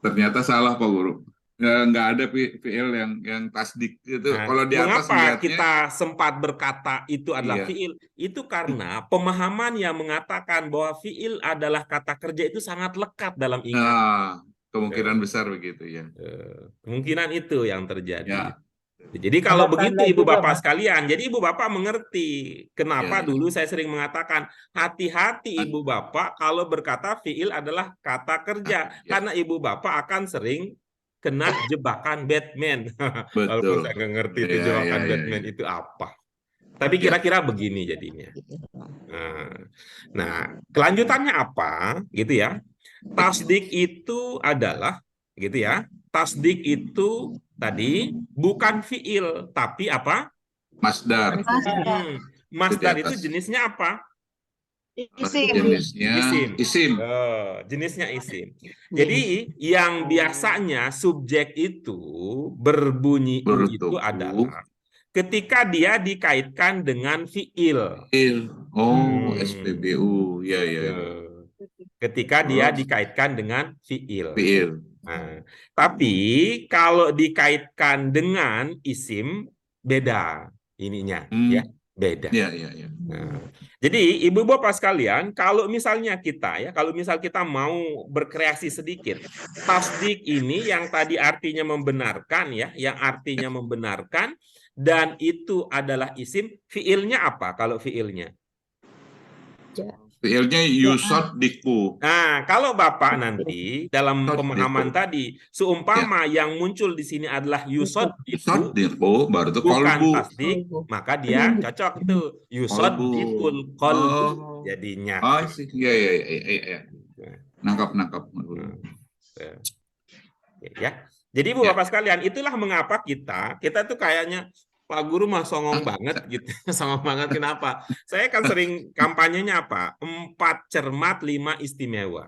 Ternyata salah Pak Guru. Nggak ada fiil yang tasdik itu. Nah, kalau di atas mengapa kita sempat berkata itu adalah Iya. fiil? Itu karena pemahaman yang mengatakan bahwa fiil adalah kata kerja itu sangat lekat dalam ingatan. Kemungkinan besar begitu ya. Kemungkinan itu yang terjadi. Ya. Jadi kalau begitu Ibu Bapak sekalian, jadi Ibu Bapak mengerti kenapa dulu saya sering mengatakan hati-hati Ibu Bapak kalau berkata fiil adalah kata kerja, karena Ibu Bapak akan sering kena jebakan Batman. Walaupun saya nggak ngerti itu jebakan Batman itu apa. Tapi kira-kira begini jadinya. Nah, kelanjutannya apa? Gitu ya. Tasdik itu adalah, gitu ya. Tasdik itu tadi bukan fiil, tapi apa? Masdar. Masdar itu jenisnya apa? Isim. Jenisnya isim. Jadi yang biasanya subjek itu berbunyi itu adalah ketika dia dikaitkan dengan fiil. SPBU. Ya. Ketika dia dikaitkan dengan fiil. Nah, tapi kalau dikaitkan dengan isim beda ininya ya. Beda. Nah, jadi Ibu Bapak sekalian, kalau misal kita mau berkreasi sedikit, tasdik ini yang tadi artinya membenarkan ya, yang artinya membenarkan dan itu adalah isim, fiilnya apa kalau fiilnya? Fiilnya yusaddiqu. Nah, kalau Bapak nanti dalam pemahaman tadi, seumpama yang muncul di sini adalah yusaddiqu, baru itu bukan qalbu. tasdik, maka dia cocok itu yusaddiqul qalbu jadinya. Iya. Nangkap. Ya. Jadi Ibu Bapak sekalian, itulah mengapa kita tuh kayaknya Pak Guru mah songong banget gitu. Songong banget kenapa? Saya kan sering kampanyenya apa? 4 cermat, 5 istimewa.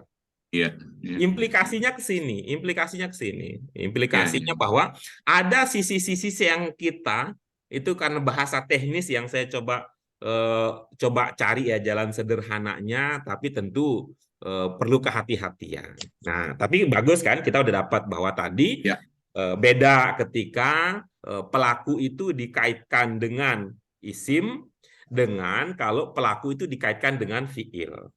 Iya, iya, Implikasinya ke sini, implikasinya ke sini. iya, Implikasinya iya. bahwa ada sisi-sisi yang kita itu karena bahasa teknis yang saya coba cari ya jalan sederhananya, tapi tentu perlu kehati-hatian. Nah, tapi bagus kan kita udah dapat bahwa tadi Ya. beda ketika pelaku itu dikaitkan dengan isim dengan kalau pelaku itu dikaitkan dengan fiil.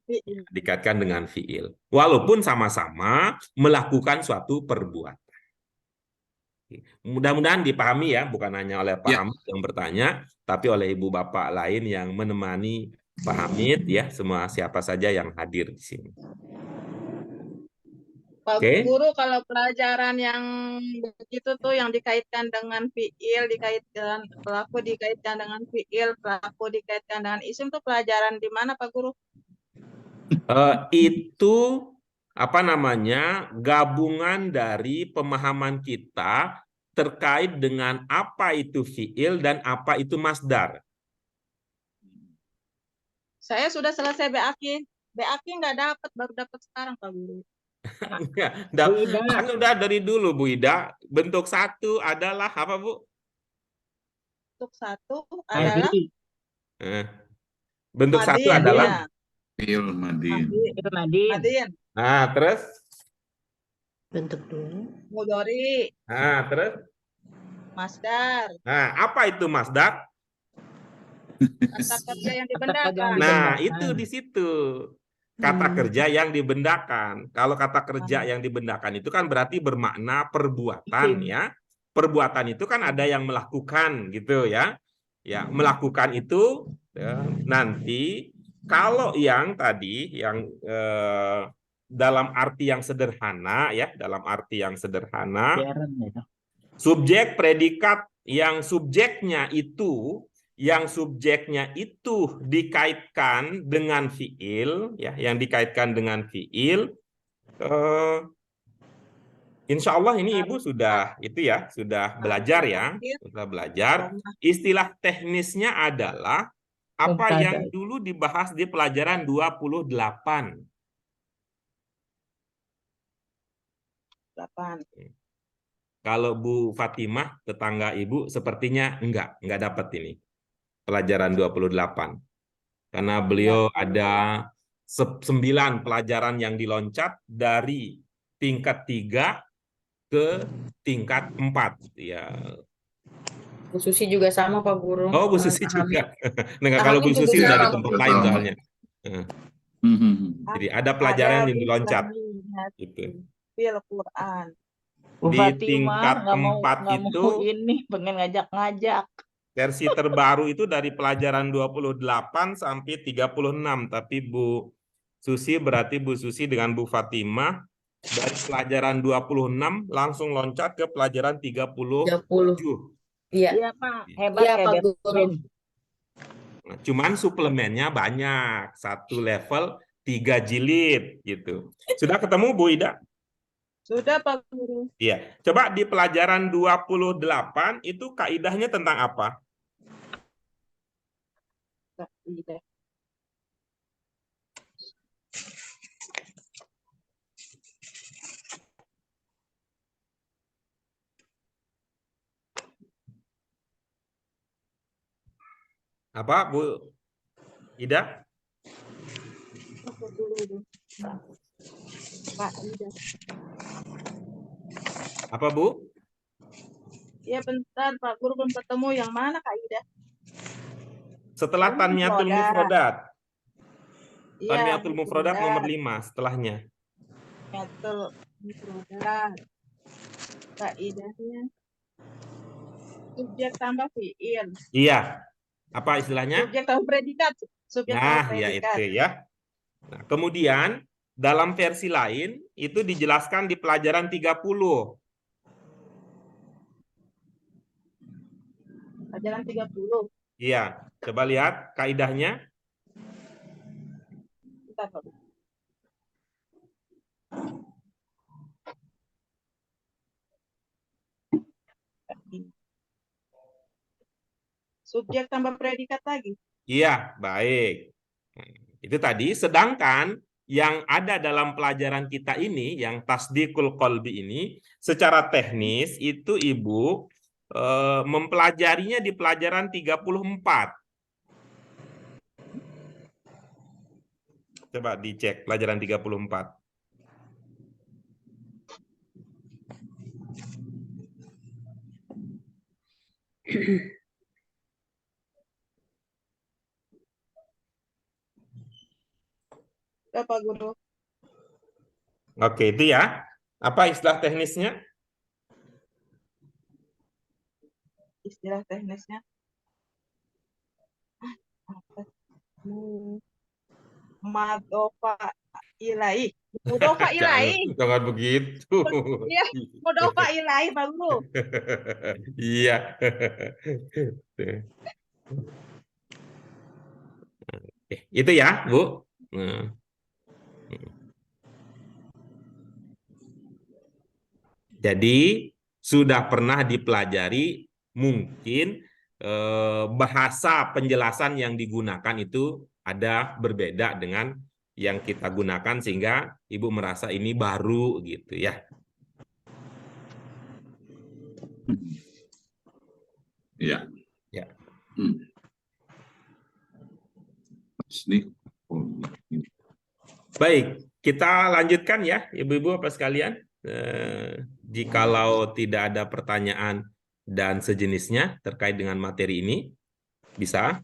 Dikaitkan dengan fiil. Walaupun sama-sama melakukan suatu perbuatan. Mudah-mudahan dipahami ya, bukan hanya oleh Pak Ya. Hamid yang bertanya, tapi oleh ibu bapak lain yang menemani Pak Hamid ya, semua siapa saja yang hadir di sini. Pak Oke? Guru, kalau pelajaran yang begitu tuh yang dikaitkan dengan fiil, pelaku dikaitkan dengan fiil, pelaku dikaitkan dengan isim tuh pelajaran di mana Pak Guru? Itu apa namanya gabungan dari pemahaman kita terkait dengan apa itu fiil dan apa itu masdar. Saya sudah selesai BAK. BAK nggak dapat, baru dapat sekarang Pak Guru. Kan udah dari dulu Bu Ida. Bentuk satu adalah apa Bu? Untuk satu adalah Bentuk satu Madin, adalah ya. Fiil madin. Madin, nah terus Bentuk dua. Mudori, nah terus Masdar, nah apa itu masdar? kata kerja yang dibendakan. Nah itu di situ kata kerja yang dibendakan. Kalau kata kerja yang dibendakan itu kan berarti bermakna perbuatan ya. Perbuatan itu kan ada yang melakukan gitu ya. Ya melakukan itu ya, nanti kalau yang tadi yang dalam arti yang sederhana ya, dalam arti yang sederhana, subjek predikat yang subjeknya dikaitkan dengan fiil ya, yang dikaitkan dengan fiil, insya Allah ini Ibu sudah itu ya, sudah belajar ya, sudah belajar. Istilah teknisnya adalah apa yang dulu dibahas di pelajaran 28. 8. Kalau Bu Fatimah, tetangga Ibu, sepertinya enggak dapat ini. Pelajaran 28. Karena beliau ada 9 pelajaran yang diloncat dari tingkat 3 ke tingkat 4. Ya. Bu Susi juga sama Pak Guru. Oh, Bu Susi juga. Nah, kalau Bu Hamid juga Susi udah di sama. tempat lain Sama. soalnya. Jadi ada pelajaran yang diloncat. Gitu. Fil Quran. Di tingkat 4 itu ini pengen ngajak-ngajak. versi terbaru itu dari pelajaran 28 sampai 36. Tapi Bu Susi berarti Bu Susi dengan Bu Fatimah dari pelajaran 26 langsung loncat ke pelajaran 37. Iya. Iya Pak, Hebat ya Pak Guru. Nah, cuman suplemennya banyak. 1 level 3 jilid gitu. Sudah ketemu Bu Ida? Sudah Pak Guru. Iya. Coba di pelajaran 28 itu kaidahnya tentang apa? Kaidah. Apa Bu Ida? Kaidah. Apa Bu? Ya bentar Pak Guru, belum ketemu yang mana kaidah. Setelah Tanmiyatul Mufrodat. Tanmiyatul Mufrodat nomor 5 setelahnya. Tanmiyatul Mufrodat. Kaidahnya subjek tambah fiil. Iya. Apa istilahnya? Subjek tambah predikat. Subjek tambah Nah, ya predikat. itu ya. Nah, kemudian dalam versi lain itu dijelaskan di pelajaran 30. Pelajaran 30. Iya, coba lihat kaidahnya. Bentar, Pak. Subjek tambah predikat lagi. Iya, baik. Itu tadi, sedangkan yang ada dalam pelajaran kita ini, yang tasdikul qalbi ini, secara teknis itu Ibu mempelajarinya di pelajaran 34. Coba dicek pelajaran 34. Pak Guru. Oke, itu ya. Apa istilah teknisnya? Istilah teknisnya. Madofa ilahi. Mudofa ilahi. Jangan begitu. Iya, mudofa ilahi, Pak Guru. Iya. Itu ya, Bu. Nah. Jadi sudah pernah dipelajari, mungkin bahasa penjelasan yang digunakan itu ada berbeda dengan yang kita gunakan, sehingga Ibu merasa ini baru gitu ya. Iya. Ya. Baik, kita lanjutkan ya, Ibu-ibu apa sekalian. Jikalau tidak ada pertanyaan dan sejenisnya terkait dengan materi ini, bisa.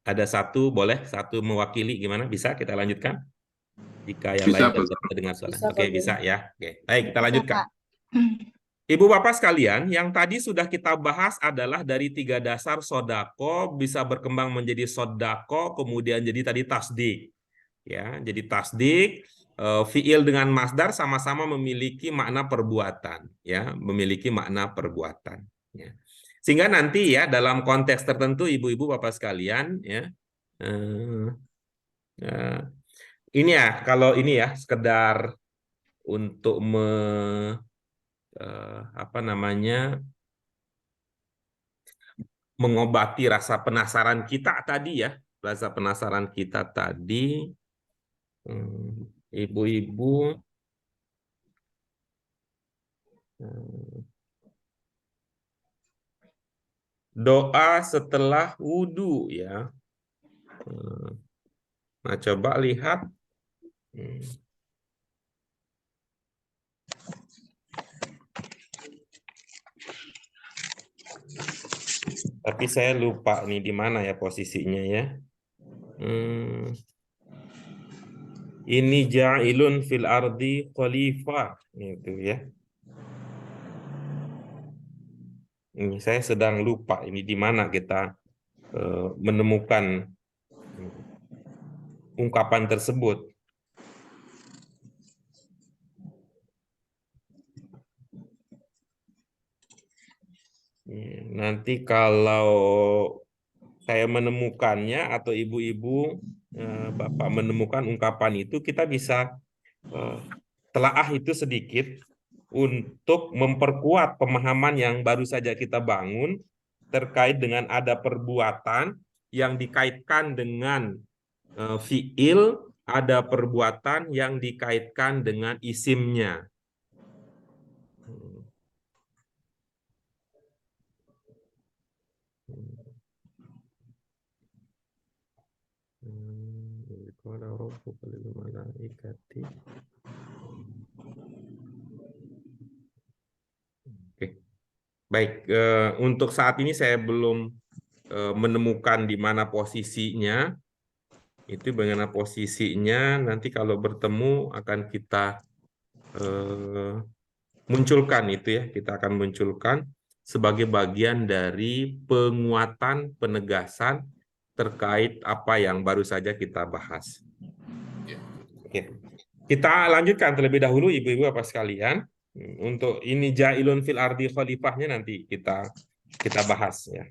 Ada satu, boleh satu mewakili, gimana? Bisa kita lanjutkan? Jika yang Bisa, lain Pak. tidak dengar suara. Bisa, Oke, Pak. bisa ya. Oke, baik, kita lanjutkan. Pak. Ibu Bapak sekalian, yang tadi sudah kita bahas adalah dari 3 dasar sodako bisa berkembang menjadi sodako, kemudian jadi tadi tasdik. Ya, jadi tasdik, fiil dengan masdar sama-sama memiliki makna perbuatan, ya, memiliki makna perbuatan. Ya. Sehingga nanti ya dalam konteks tertentu Ibu-ibu Bapak sekalian, ya, ini ya, kalau ini ya sekedar untuk mengobati rasa penasaran kita tadi ya, rasa penasaran kita tadi, Ibu-ibu, doa setelah wudhu ya. Nah, coba lihat. Tapi saya lupa nih di mana ya posisinya ya. Ini ja'ilun fil ardi khalifah itu ya. Ini saya sedang lupa ini di mana kita menemukan ungkapan tersebut. Nanti kalau saya menemukannya atau ibu-ibu Bapak menemukan ungkapan itu, kita bisa telaah itu sedikit untuk memperkuat pemahaman yang baru saja kita bangun terkait dengan ada perbuatan yang dikaitkan dengan fiil, ada perbuatan yang dikaitkan dengan isimnya. Oke. Baik, untuk saat ini saya belum menemukan di mana posisinya. Itu bagaimana posisinya, nanti kalau bertemu akan kita munculkan itu ya, kita akan munculkan sebagai bagian dari penguatan, penegasan terkait apa yang baru saja kita bahas. Oke. Kita lanjutkan terlebih dahulu Ibu-ibu Bapak sekalian. Untuk ini ja'ilun fil ardi khalifahnya nanti kita bahas ya.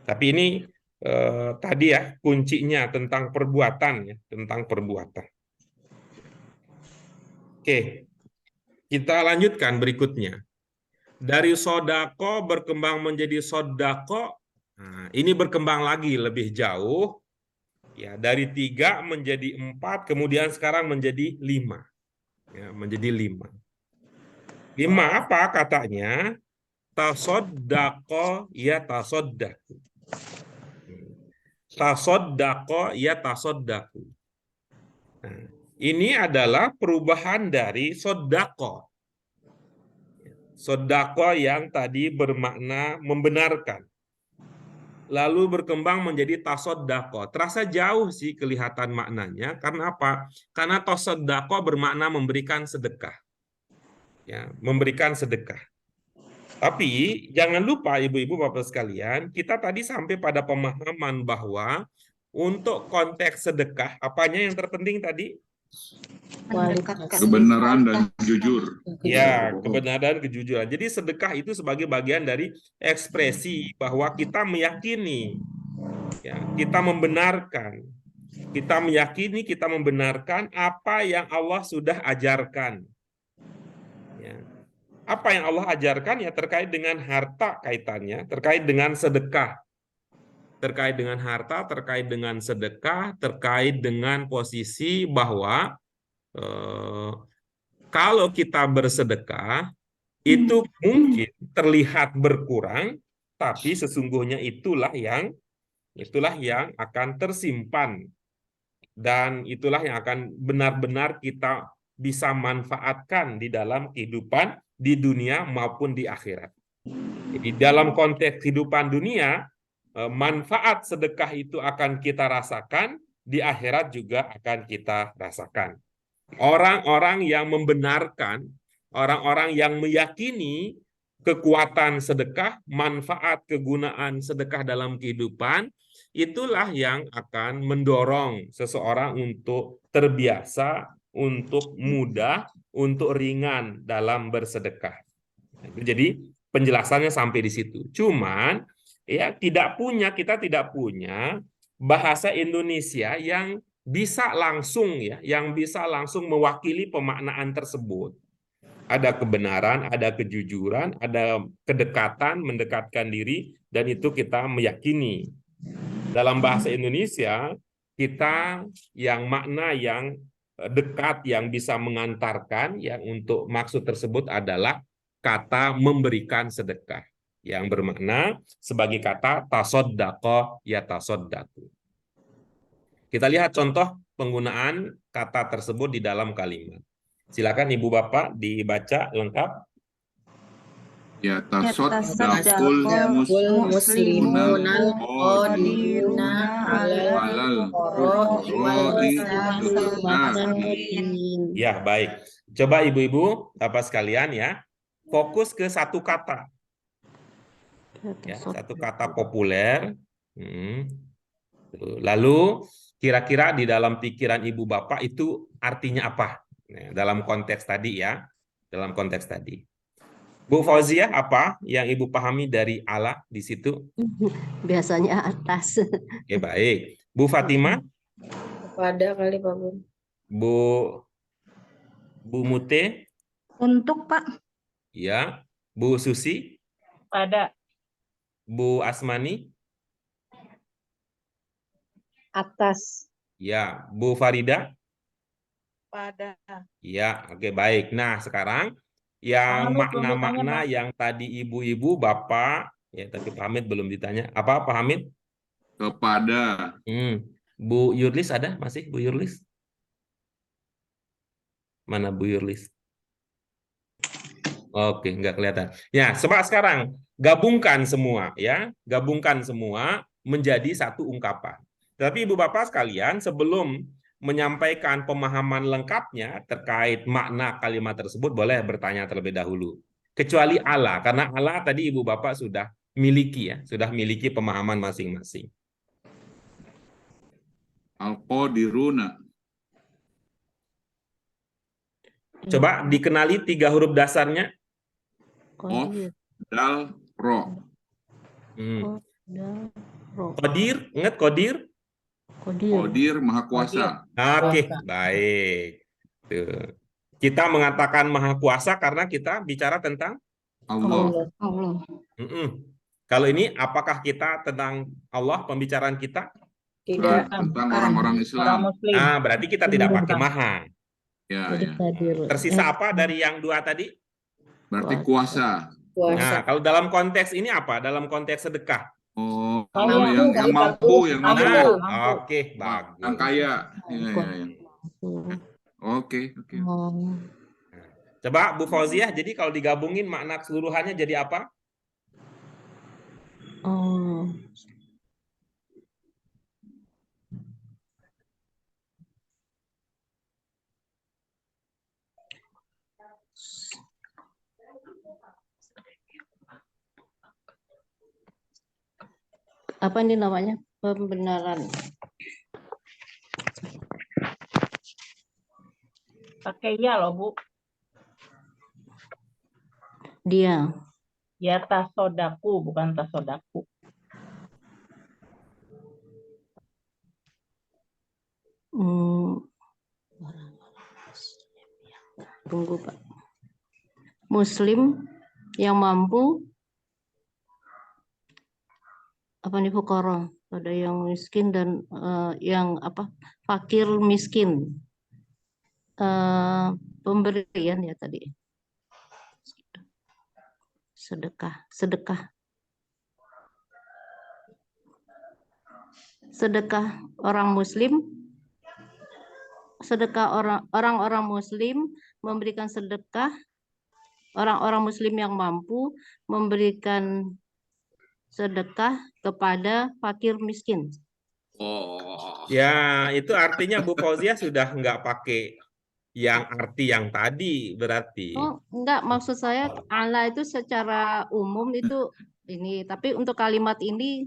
Tapi ini tadi ya kuncinya tentang perbuatan ya, tentang perbuatan. Oke. Kita lanjutkan berikutnya. Dari sodako berkembang menjadi sodako. Nah, ini berkembang lagi lebih jauh. Ya, dari 3 menjadi 4, kemudian sekarang menjadi 5. Ya, menjadi 5. 5 apa katanya? Tasoddaqo ya tasoddaku. Tasoddaqo ya tasoddaku. Nah, ini adalah perubahan dari sodako. Sodako yang tadi bermakna membenarkan. Lalu berkembang menjadi tasoddaqo. Terasa jauh sih kelihatan maknanya. Karena apa? Karena tasoddaqo bermakna memberikan sedekah. Ya, memberikan sedekah. Tapi jangan lupa ibu-ibu bapak sekalian, kita tadi sampai pada pemahaman bahwa untuk konteks sedekah, apanya yang terpenting tadi? Mendekatkan Kebenaran dan jujur. Ya, kebenaran, kejujuran. Jadi sedekah itu sebagai bagian dari ekspresi bahwa kita meyakini, ya, kita membenarkan, kita meyakini, kita membenarkan apa yang Allah sudah ajarkan. Ya. Apa yang Allah ajarkan ya terkait dengan harta kaitannya, terkait dengan sedekah, terkait dengan harta, terkait dengan sedekah, terkait dengan posisi bahwa kalau kita bersedekah, itu mungkin terlihat berkurang, tapi sesungguhnya itulah yang akan tersimpan. Dan itulah yang akan benar-benar kita bisa manfaatkan di dalam kehidupan di dunia maupun di akhirat. Jadi dalam konteks kehidupan dunia, manfaat sedekah itu akan kita rasakan, di akhirat juga akan kita rasakan. Orang-orang yang membenarkan, orang-orang yang meyakini kekuatan sedekah, manfaat kegunaan sedekah dalam kehidupan, itulah yang akan mendorong seseorang untuk terbiasa, untuk mudah, untuk ringan dalam bersedekah. Jadi penjelasannya sampai di situ. Cuman ya kita tidak punya bahasa Indonesia yang bisa langsung mewakili pemaknaan tersebut. Ada kebenaran, ada kejujuran, ada kedekatan, mendekatkan diri, dan itu kita meyakini. Dalam bahasa Indonesia, kita yang makna yang dekat, yang bisa mengantarkan, yang untuk maksud tersebut adalah kata memberikan sedekah, yang bermakna sebagai kata tasoddaqo ya tasoddaku. Kita lihat contoh penggunaan kata tersebut di dalam kalimat. Silakan Ibu Bapak dibaca lengkap. Ya tasoddaqul muslimunal qadiruna alal fuqara'i Ya, baik. Coba ibu-ibu Bapak sekalian ya, fokus ke satu kata. Ya, satu kata populer. Lalu kira-kira di dalam pikiran ibu bapak itu artinya apa? Nah, dalam konteks tadi ya, dalam konteks tadi. Bu Fauziah, apa yang ibu pahami dari Allah di situ? Biasanya atas. Oke, baik. Bu Fatimah? Kepada kali Pak Guru. Bu Mute? Untuk Pak. Ya. Bu Susi? Pada. Bu Asmani? Atas. Ya. Bu Farida? Pada. Ya, oke, baik. Nah, sekarang yang makna-makna yang tadi ibu-ibu, bapak, ya tapi Pak Hamid belum ditanya. Apa Pak Hamid? kepada. Bu Yurlis ada? Masih Bu Yurlis? Mana Bu Yurlis? Oke, nggak kelihatan. Ya, sekarang gabungkan semua ya, gabungkan semua menjadi satu ungkapan. Tapi Ibu Bapak sekalian, sebelum menyampaikan pemahaman lengkapnya terkait makna kalimat tersebut, boleh bertanya terlebih dahulu. Kecuali Allah, karena Allah tadi Ibu Bapak sudah miliki ya, sudah miliki pemahaman masing-masing. Al-Qadiruna. Coba dikenali 3 huruf dasarnya. Qaf, dal, ro. Qadir, ingat Qadir? Qadir Maha Kuasa. Oke, baik. Tuh. Kita mengatakan Maha Kuasa karena kita bicara tentang Allah. Allah. Kalau ini apakah kita tentang Allah pembicaraan kita? Tidak. Tentang orang-orang Islam. Muslim. Ah, berarti kita tidak pakai maha. Ya, Jadi ya. hadir. Tersisa apa dari yang dua tadi? Berarti kuasa. Puasa. Nah, kalau dalam konteks ini apa? Dalam konteks sedekah. Oh, Mampu, yang mampu, yang mampu. mampu. Nah, oke, bagus. Yang kaya. Ya, ya, ya. Oke, oke. Oh. Coba Bu Fauziah, jadi kalau digabungin makna keseluruhannya jadi apa? Oh. Apa ini namanya? Pembenaran. Pakai ya loh, Bu. Dia. Ya tasodaku, bukan tasodaku. Tunggu, Pak. Muslim yang mampu apa nih fuqara, ada yang miskin dan yang apa fakir miskin. Pemberian ya tadi. Sedekah. Sedekah orang muslim, sedekah orang-orang muslim memberikan sedekah, orang-orang muslim yang mampu memberikan sedekah kepada fakir miskin. Oh. Ya, itu artinya Bu Fauziah sudah nggak pakai yang arti yang tadi berarti. Oh, enggak, maksud saya Allah itu secara umum itu ini, tapi untuk kalimat ini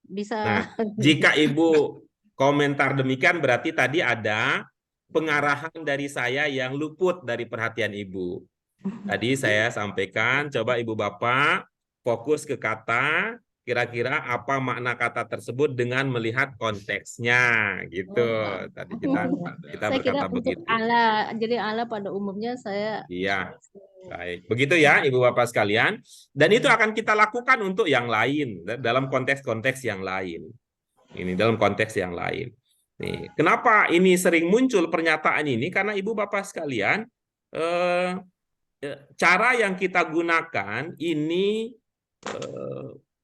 bisa. Nah, jika Ibu komentar demikian berarti tadi ada pengarahan dari saya yang luput dari perhatian Ibu. Tadi saya sampaikan, coba Ibu Bapak fokus ke kata, kira-kira apa makna kata tersebut dengan melihat konteksnya, gitu. Tadi kita Saya kira berkata untuk begitu. Allah, jadi Allah pada umumnya saya. Iya, baik. Begitu ya, Ibu Bapak sekalian. Dan itu akan kita lakukan untuk yang lain, dalam konteks-konteks yang lain. Ini dalam konteks yang lain. Nih, kenapa ini sering muncul pernyataan ini? Karena Ibu Bapak sekalian, cara yang kita gunakan ini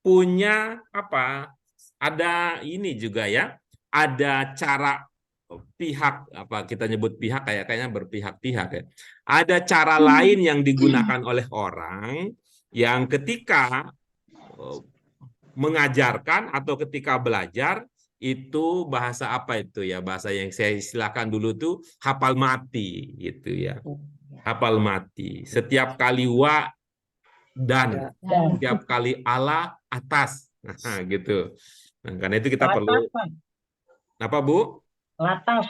punya apa? Ada ini juga ya. Ada cara pihak apa kita nyebut pihak kayaknya berpihak-pihak ya. Ada cara lain yang digunakan oleh orang yang ketika mengajarkan atau ketika belajar itu bahasa apa itu ya, bahasa yang saya istilahkan dulu tuh hafal mati gitu ya. Hafal mati. Setiap kali wa dan setiap kali ala atas. Nah, gitu. Nah, karena itu kita perlu apa, Bu? Latah.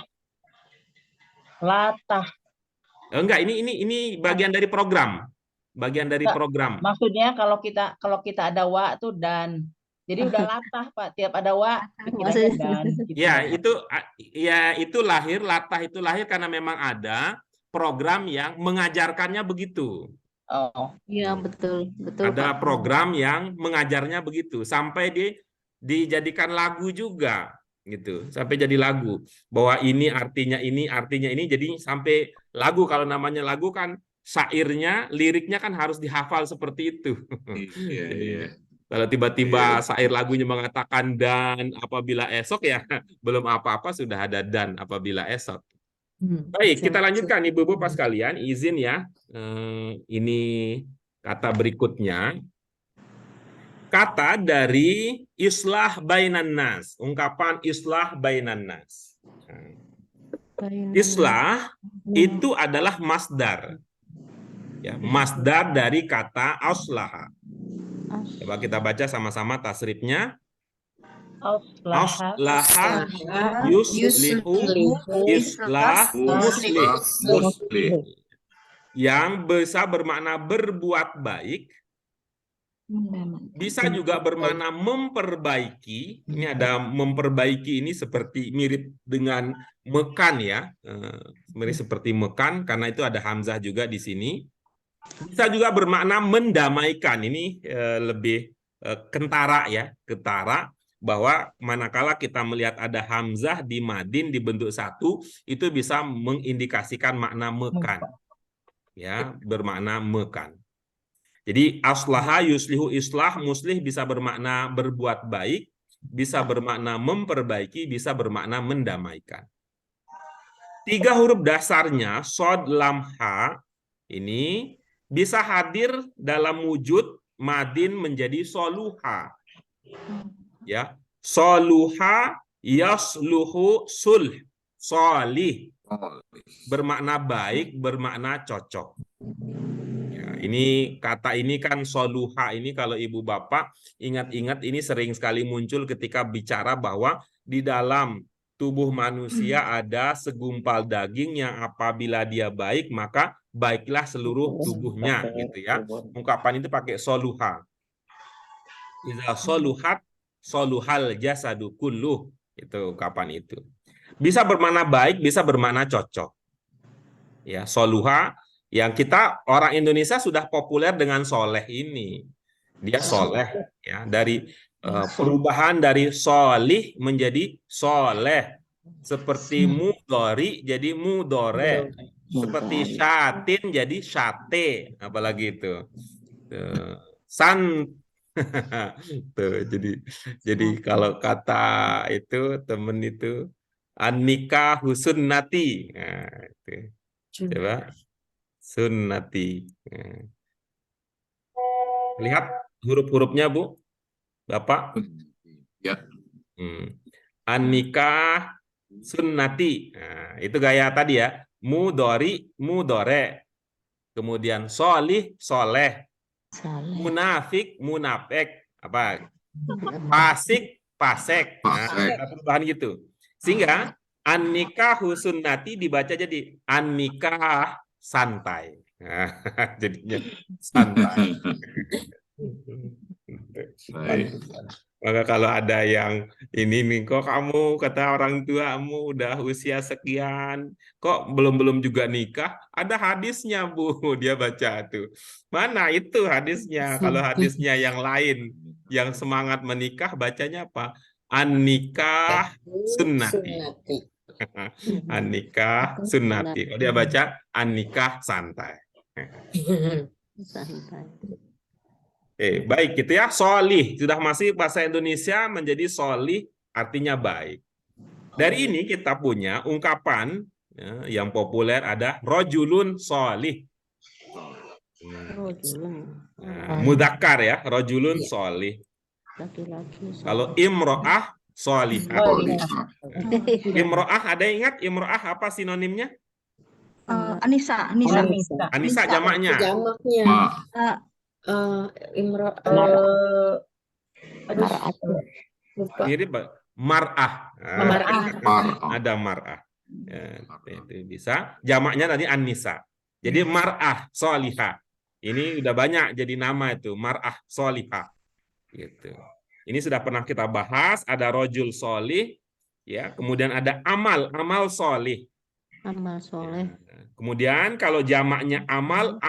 Enggak, ini bagian dari program. Bagian dari program. Maksudnya kalau kita ada wa tuh dan. Jadi udah latah, Pak. Tiap ada wa dikiranya dan. Gitu. Ya, itu lahir, latah itu lahir karena memang ada program yang mengajarkannya begitu. Oh. Iya, betul. Ada Pak. program yang mengajarnya begitu sampai dijadikan lagu juga gitu. Sampai jadi lagu bahwa ini artinya ini jadi sampai lagu. Kalau namanya lagu kan syairnya, liriknya kan harus dihafal seperti itu. Iya. Kalau tiba-tiba syair lagunya mengatakan dan apabila esok ya belum apa-apa sudah ada dan apabila esok. Baik, kita lanjutkan Ibu-ibu pas kalian, izin ya. Ini kata berikutnya. Kata dari islah bainan nas, ungkapan islah bainan nas. Islah itu adalah masdar. Ya, masdar dari kata aslaha. Coba kita baca sama-sama tasrifnya. Aslaha yuslihu islah muslih. Yang bisa bermakna berbuat baik, bisa juga bermakna memperbaiki. Ini ada memperbaiki ini seperti mirip dengan mekan ya. Mirip seperti mekan karena itu ada hamzah juga di sini. Bisa juga bermakna mendamaikan. Ini lebih kentara ya, kentara, bahwa manakala kita melihat ada hamzah di madin dibentuk satu, itu bisa mengindikasikan makna mekan. Ya, bermakna mekan. Jadi aslaha yuslihu islah, muslih bisa bermakna berbuat baik, bisa bermakna memperbaiki, bisa bermakna mendamaikan. 3 huruf dasarnya shod, lam, ha ini bisa hadir dalam wujud madin menjadi soluha. Ya, soluha yasluhu sulh, solih, bermakna baik, bermakna cocok. Ya, ini kata ini kan soluha ini, kalau ibu bapak ingat-ingat, ini sering sekali muncul ketika bicara bahwa di dalam tubuh manusia ada segumpal daging yang apabila dia baik maka baiklah seluruh tubuhnya, gitu ya. Ungkapan itu pakai soluha. Iza soluhat soluhal jasadu kulluh, itu ungkapan itu. Bisa bermakna baik, bisa bermakna cocok. Ya, soluha yang kita orang Indonesia sudah populer dengan soleh ini. Dia soleh ya, dari perubahan dari solih menjadi soleh, seperti mudori jadi mudore, seperti syatin jadi syate, apalagi itu san tuh, jadi kalau kata itu temen itu an-nikah sunnati, nah, itu. Coba sunnati. Nah. Lihat huruf-hurufnya, Bu, Bapak. Ya. An-nikah sunnati. Nah, itu gaya tadi ya. Mudori, mudore. Kemudian solih, soleh. Munafik, munafek. Apa? Pasik, pasek. Nah, ada perubahan gitu. Sehingga an-nikahu sunnati dibaca jadi an-nikah santai. Nah, jadinya santai. Maka kalau ada yang ini nih, kok kamu kata orang tuamu udah usia sekian, kok belum juga nikah? Ada hadisnya, Bu, dia baca tuh. Mana itu hadisnya? Kalau hadisnya yang lain, yang semangat menikah, bacanya apa? An-nikah sunnati. An-nikah sunnati. Kalau dia baca an-nikah santai. Santai. Baik gitu ya, solih sudah masih bahasa Indonesia menjadi solih, artinya baik. Dari ini kita punya ungkapan ya, yang populer ada rojulun solih. Mudzakkar ya, rojulun solih. Kalau imro'ah solihah. Imro'ah, ada yang ingat imro'ah apa sinonimnya? Anissa. Anissa jamaknya. Mirip mar'ah. Ada mar'ah. Ya, itu bisa. Jamaknya tadi an-nisa. Jadi mar'ah solihah. Ini udah banyak jadi nama itu, mar'ah solihah. Gitu. Ini sudah pernah kita bahas, ada rojul solih, ya. Kemudian ada amal solih. Amal soleh. Ya. Kemudian kalau jamaknya amal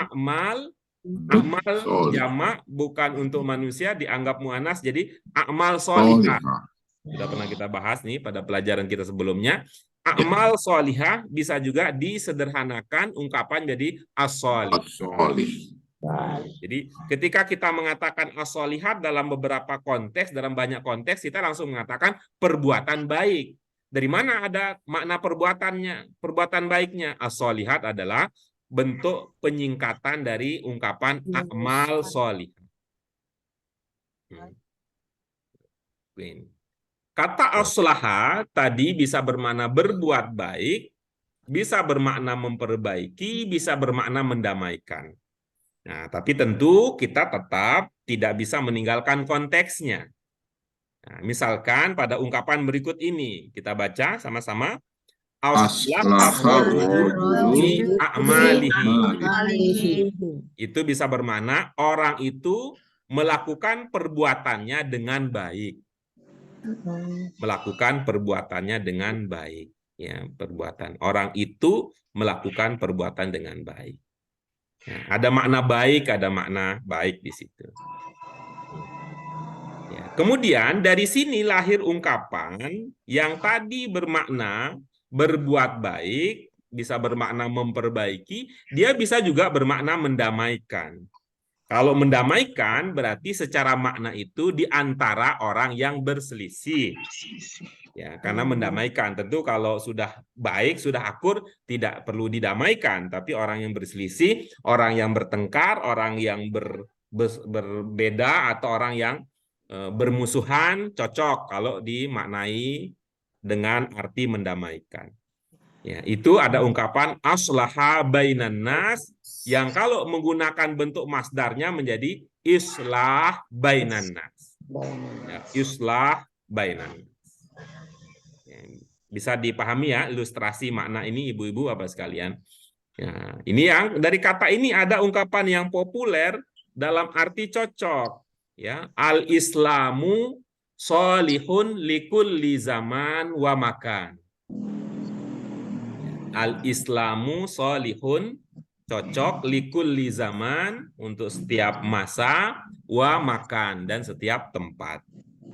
jamak bukan untuk manusia, dianggap muannas, jadi amal solihah. Sudah pernah kita bahas nih pada pelajaran kita sebelumnya. Amal solihah bisa juga disederhanakan ungkapan jadi as-solih. Jadi ketika kita mengatakan as-solihat dalam beberapa konteks, dalam banyak konteks, kita langsung mengatakan perbuatan baik. Dari mana ada makna perbuatannya, perbuatan baiknya? As-solihat adalah bentuk penyingkatan dari ungkapan amal solih. Kata aslaha tadi bisa bermakna berbuat baik, bisa bermakna memperbaiki, bisa bermakna mendamaikan. Nah, tapi tentu kita tetap tidak bisa meninggalkan konteksnya. Nah, misalkan pada ungkapan berikut ini, kita baca sama-sama. Itu bisa bermakna orang itu melakukan perbuatannya dengan baik. Melakukan perbuatannya dengan baik. Ya, perbuatan. Orang itu melakukan perbuatan dengan baik. Ya, ada makna baik di situ. Ya, kemudian dari sini lahir ungkapan yang tadi bermakna berbuat baik, bisa bermakna memperbaiki, dia bisa juga bermakna mendamaikan. Kalau mendamaikan berarti secara makna itu di antara orang yang berselisih. Ya, karena mendamaikan tentu kalau sudah baik, sudah akur, tidak perlu didamaikan. Tapi orang yang berselisih, orang yang bertengkar, orang yang berbeda, atau orang yang bermusuhan, cocok kalau dimaknai dengan arti mendamaikan. Ya, itu ada ungkapan aslaha bainan nas yang kalau menggunakan bentuk masdarnya menjadi islah bainan nas. Ya, islah bainan nas. Bisa dipahami ya ilustrasi makna ini ibu-ibu Bapak sekalian. Ya, ini yang dari kata ini ada ungkapan yang populer dalam arti cocok. Ya, al-islamu sholihun likulli zaman wa makan. Al-islamu sholihun cocok likulli zaman untuk setiap masa wa makan dan setiap tempat.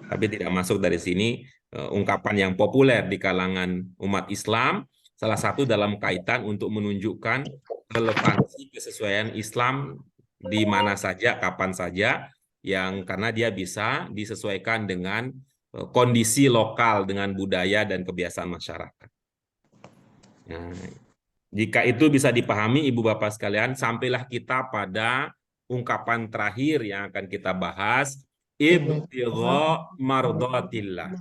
Tapi tidak masuk dari sini ungkapan yang populer di kalangan umat Islam, salah satu dalam kaitan untuk menunjukkan relevansi kesesuaian Islam di mana saja, kapan saja, yang karena dia bisa disesuaikan dengan kondisi lokal, dengan budaya dan kebiasaan masyarakat. Nah, jika itu bisa dipahami Ibu Bapak sekalian, sampailah kita pada ungkapan terakhir yang akan kita bahas, ibtigha mardatillah.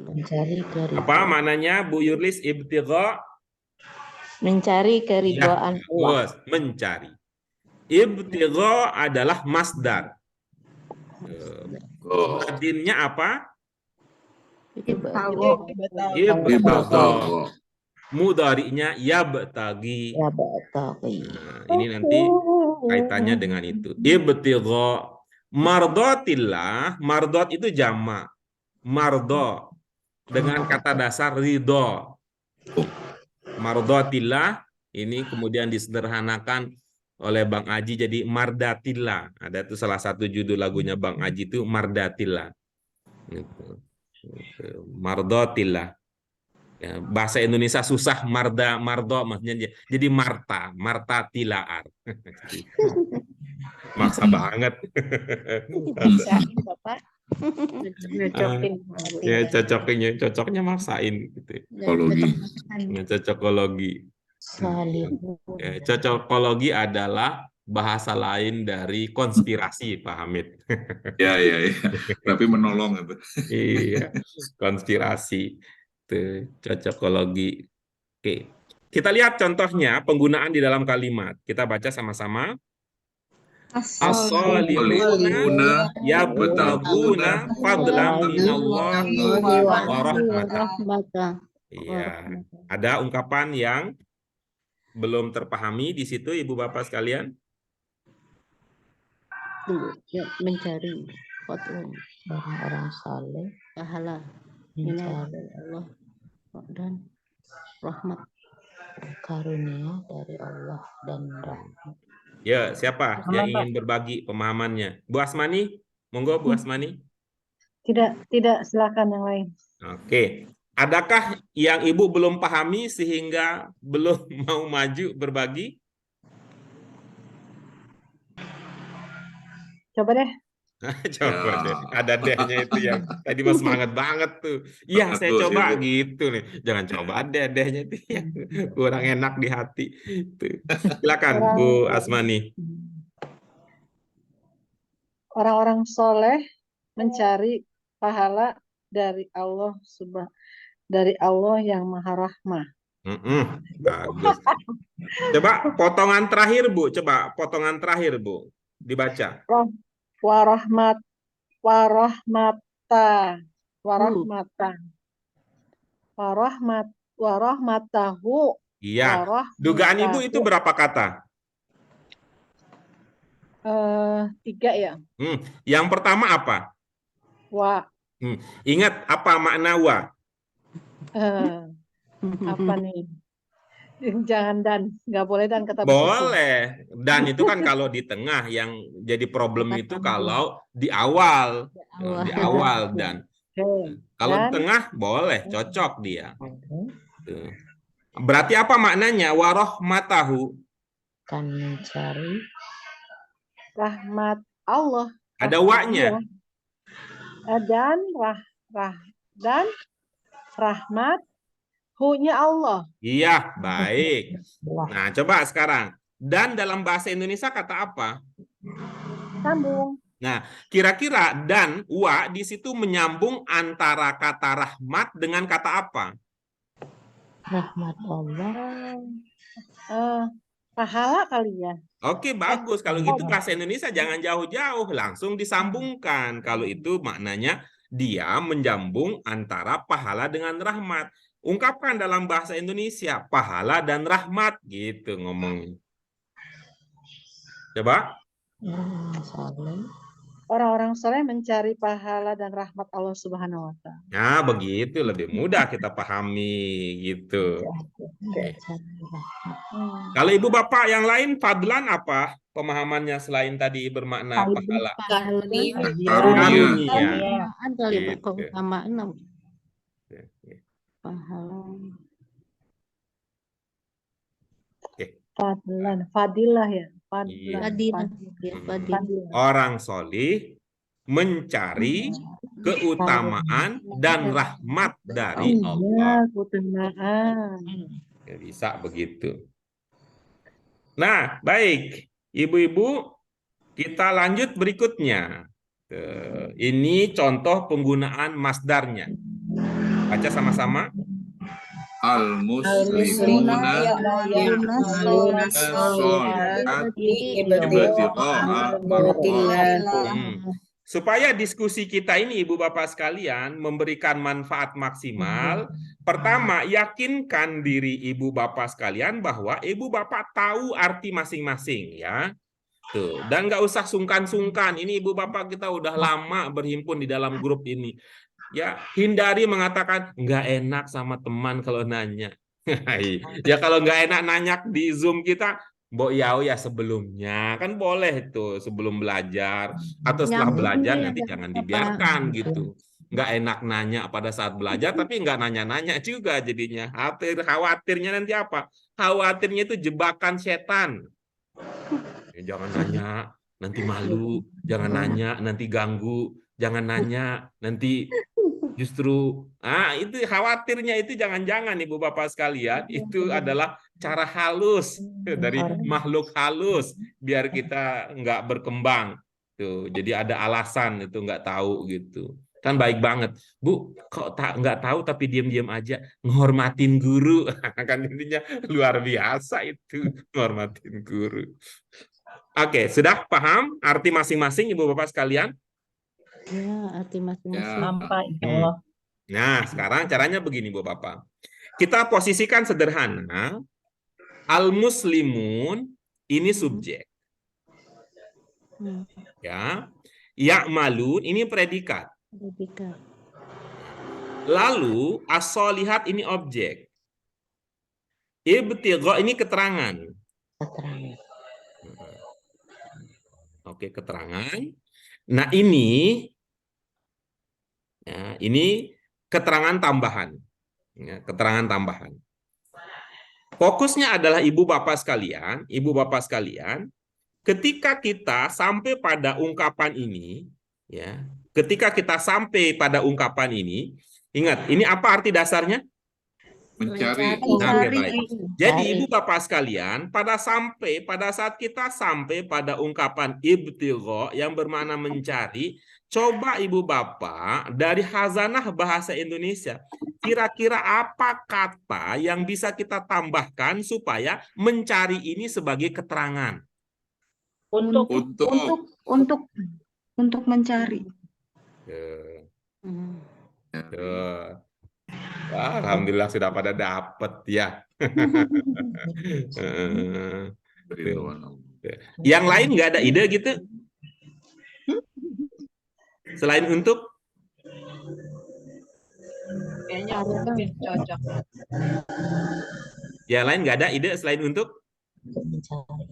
Mencari keridhaan. Apa maknanya Bu Yurlis ibtigha? Mencari keridhaan Allah. Mencari. Ibtigha adalah masdar. Madinnya apa? Ibtigha. Mudhari'nya yabtagi. Nah, ini nanti kaitannya dengan itu. Ibtigha mardatillah, mardot itu jamak. Mardo dengan kata dasar ridho. Mardatillah ini kemudian disederhanakan oleh Bang Aji jadi mardatillah. Ada itu salah satu judul lagunya Bang Aji itu mardatillah. Mardatillah. Ya, bahasa Indonesia susah mardo maksudnya jadi Marta tilaar. Maksa banget. Bisa, Bapak. Ya cocoknya maksain gitu. Cocokologi. Ya, cocokologi adalah bahasa lain dari konspirasi, Pak Hamid. Ya. Tapi menolong itu. Iya, konspirasi. Itu cocokologi. Oke. Kita lihat contohnya penggunaan di dalam kalimat. Kita baca sama-sama. As-sholihuna yabtaguna fadlan minallahi wa rahmatah. Iya, ada ungkapan yang belum terpahami di situ Ibu Bapak sekalian? Mencari orang-orang saleh, pahala mencari Allah dan rahmat, karunia dari Allah dan rahmat. Ya, siapa yang ingin berbagi pemahamannya? Bu Asmani, monggo Bu Asmani. Tidak, silakan yang lain. Oke. Adakah yang Ibu belum pahami sehingga belum mau maju berbagi? Coba deh. Coba deh. Ada dehnya itu yang tadi mas semangat banget tuh. Iya, saya coba gitu nih. Jangan coba dehnya itu yang kurang enak di hati. Tuh. Silakan Bu Asmani. Orang-orang soleh mencari pahala dari Allah dari Allah yang Maha Rahmah. Bagus. Coba potongan terakhir Bu. Coba potongan terakhir Bu. Dibaca. Warahmatahu. Iya. Dugaan Ibu itu berapa kata? 3 ya. Yang pertama apa? Wa. Ingat apa makna wa? Apa nih? Jangan dan, nggak boleh dan kata Boleh. Dan itu kan kalau di tengah, yang jadi problem itu kalau di awal. Di awal dan. Oke. Kalau di Dan tengah boleh, cocok dia. Tuh. Berarti apa maknanya? Warahmatahu. Akan mencari rahmat Allah. Ada wa-nya. Dan dan rahmat hu-nya Allah. Iya, baik. Nah, coba sekarang. Dan dalam bahasa Indonesia kata apa? Sambung. Nah, kira-kira dan wa di situ menyambung antara kata rahmat dengan kata apa? rahmat Allah. Pahala kali ya. Oke, bagus. Kalau gitu bahasa Indonesia jangan jauh-jauh, langsung disambungkan. Kalau itu maknanya dia menyambung antara pahala dengan rahmat. Ungkapkan dalam bahasa Indonesia, pahala dan rahmat, gitu ngomongnya. Coba. Orang-orang soleh mencari pahala dan rahmat Allah Subhanahu wa Ta'ala. Nah, begitu lebih mudah kita pahami gitu. Oke. Kalau ibu bapak yang lain, fadlan apa pemahamannya selain tadi bermakna pahala? Karunia. Karunia. Kali Gitu. keutamaan pahala. Fadilah ya. Iya. Fadilah. Fadilah. Orang solih mencari keutamaan dan rahmat dari Allah. Keutamaan. Ya, bisa begitu. Nah, baik. Ibu-ibu, kita lanjut berikutnya. Ini contoh penggunaan masdarnya. Baca sama-sama. Al-muslimuna ya'maluna sholihati ibtigha'a mardatillah. Supaya diskusi kita ini, Ibu Bapak sekalian, memberikan manfaat maksimal, pertama, yakinkan diri Ibu Bapak sekalian bahwa Ibu Bapak tahu arti masing-masing, ya. Tuh. Dan nggak usah sungkan-sungkan. Ini Ibu Bapak kita udah lama berhimpun di dalam grup ini. Ya, hindari mengatakan nggak enak sama teman kalau nanya. Ya kalau nggak enak nanya di Zoom kita, Mbok Yao ya sebelumnya kan boleh tuh sebelum belajar atau setelah belajar nanti jangan dibiarkan gitu. Nggak enak nanya pada saat belajar tapi nggak nanya-nanya juga jadinya. Khawatirnya nanti apa? Khawatirnya itu jebakan setan. Ya, jangan nanya nanti malu, jangan nanya nanti ganggu, jangan nanya nanti justru itu khawatirnya itu jangan-jangan Ibu Bapak sekalian itu adalah cara halus dari makhluk halus biar kita nggak berkembang tuh. Jadi ada alasan itu nggak tahu gitu. Kan baik banget. Bu, kok nggak tahu tapi diam-diam aja menghormatin guru. Kan intinya luar biasa itu menghormatin guru. Oke, sudah paham arti masing-masing Ibu Bapak sekalian? Ya, arti masing-masing. Nah, sekarang caranya begini, Bu Bapak. Kita posisikan sederhana. Al-muslimun ini subjek. Ya. Ya'malun ini predikat. Lalu as-solihat ini objek. Ibtigha ini keterangan. Oke, keterangan. Nah, ini keterangan tambahan. Ya, keterangan tambahan. Fokusnya adalah Ibu Bapak sekalian, ketika kita sampai pada ungkapan ini, ya, ketika kita sampai pada ungkapan ini, ingat, ini apa arti dasarnya? Mencari. Oke, baik. Jadi Ibu Bapak sekalian, pada saat kita sampai pada ungkapan ibtigha yang bermakna mencari, coba Ibu Bapak dari khazanah bahasa Indonesia, kira-kira apa kata yang bisa kita tambahkan supaya mencari ini sebagai keterangan? Untuk mencari. Wah, alhamdulillah sudah pada dapat ya. Yang lain nggak ada ide gitu? Selain untuk? Kayaknya mungkin cocok. Yang lain nggak ada ide selain untuk? mencari.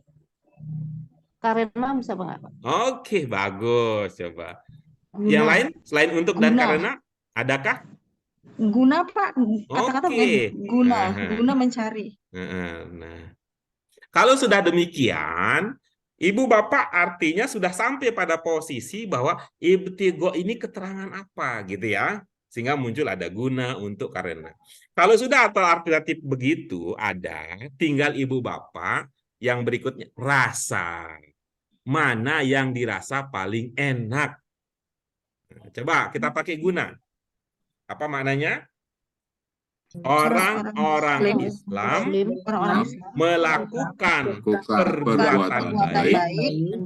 Karena bisa apa nggak, Pak? Oke, bagus. Coba. Yang Guna. lain selain untuk dan Guna. karena, adakah? Guna, Pak. Kata-kata Oke. guna. Aha. Guna mencari. Nah, kalau sudah demikian, Ibu Bapak artinya sudah sampai pada posisi bahwa ibtigo ini keterangan apa gitu ya. Sehingga muncul ada guna, untuk, karena. Kalau sudah atau alternatif begitu ada, tinggal Ibu Bapak yang berikutnya rasa. Mana yang dirasa paling enak? Nah, coba kita pakai guna. Apa maknanya? Orang-orang Islam Orang-orang melakukan Lakukan perbuatan baik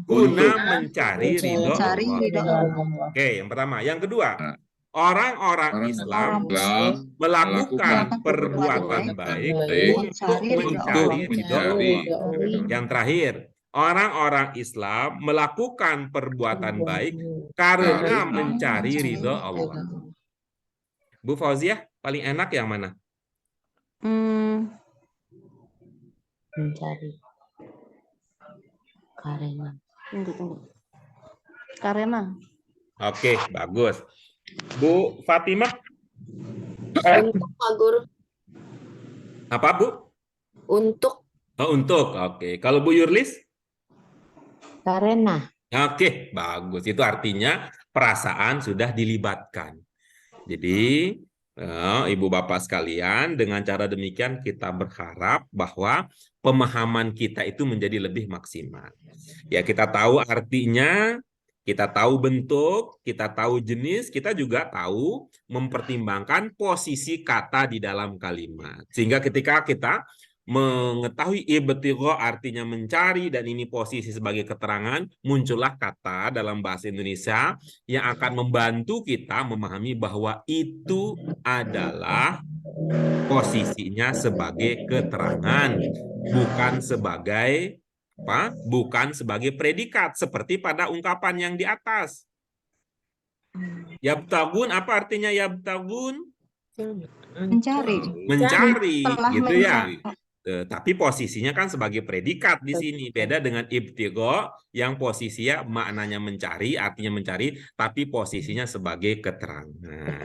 guna mencari ridho mencari Allah. ridho Allah. Oke, yang pertama. Yang kedua, orang-orang Islam Islam melakukan perbuatan baik untuk mencari ridho Allah. Yang terakhir, orang-orang Islam melakukan perbuatan baik karena mencari ridho Allah. Bu Fauziah, paling enak yang mana? Mencari. Karena. Tunggu. Karena. Oke, bagus. Bu Fatimah, Untuk Pak Guru. apa Bu? Untuk. Oh, untuk. Oke. Kalau Bu Yurlis? Karena. Oke, bagus. Itu artinya perasaan sudah dilibatkan. Jadi, Ibu Bapak sekalian, dengan cara demikian kita berharap bahwa pemahaman kita itu menjadi lebih maksimal. Ya, kita tahu artinya, kita tahu bentuk, kita tahu jenis, kita juga tahu mempertimbangkan posisi kata di dalam kalimat. Sehingga ketika kita mengetahui ibtigho artinya mencari dan ini posisi sebagai keterangan, muncullah kata dalam bahasa Indonesia yang akan membantu kita memahami bahwa itu adalah posisinya sebagai keterangan, bukan sebagai apa? Bukan sebagai predikat seperti pada ungkapan yang di atas. Yabtagun, apa artinya yabtagun? Mencari. Mencari, Telah gitu ya. mencari. Tapi posisinya kan sebagai predikat di sini. Beda dengan ibtigho yang posisinya maknanya mencari, artinya mencari, tapi posisinya sebagai keterangan.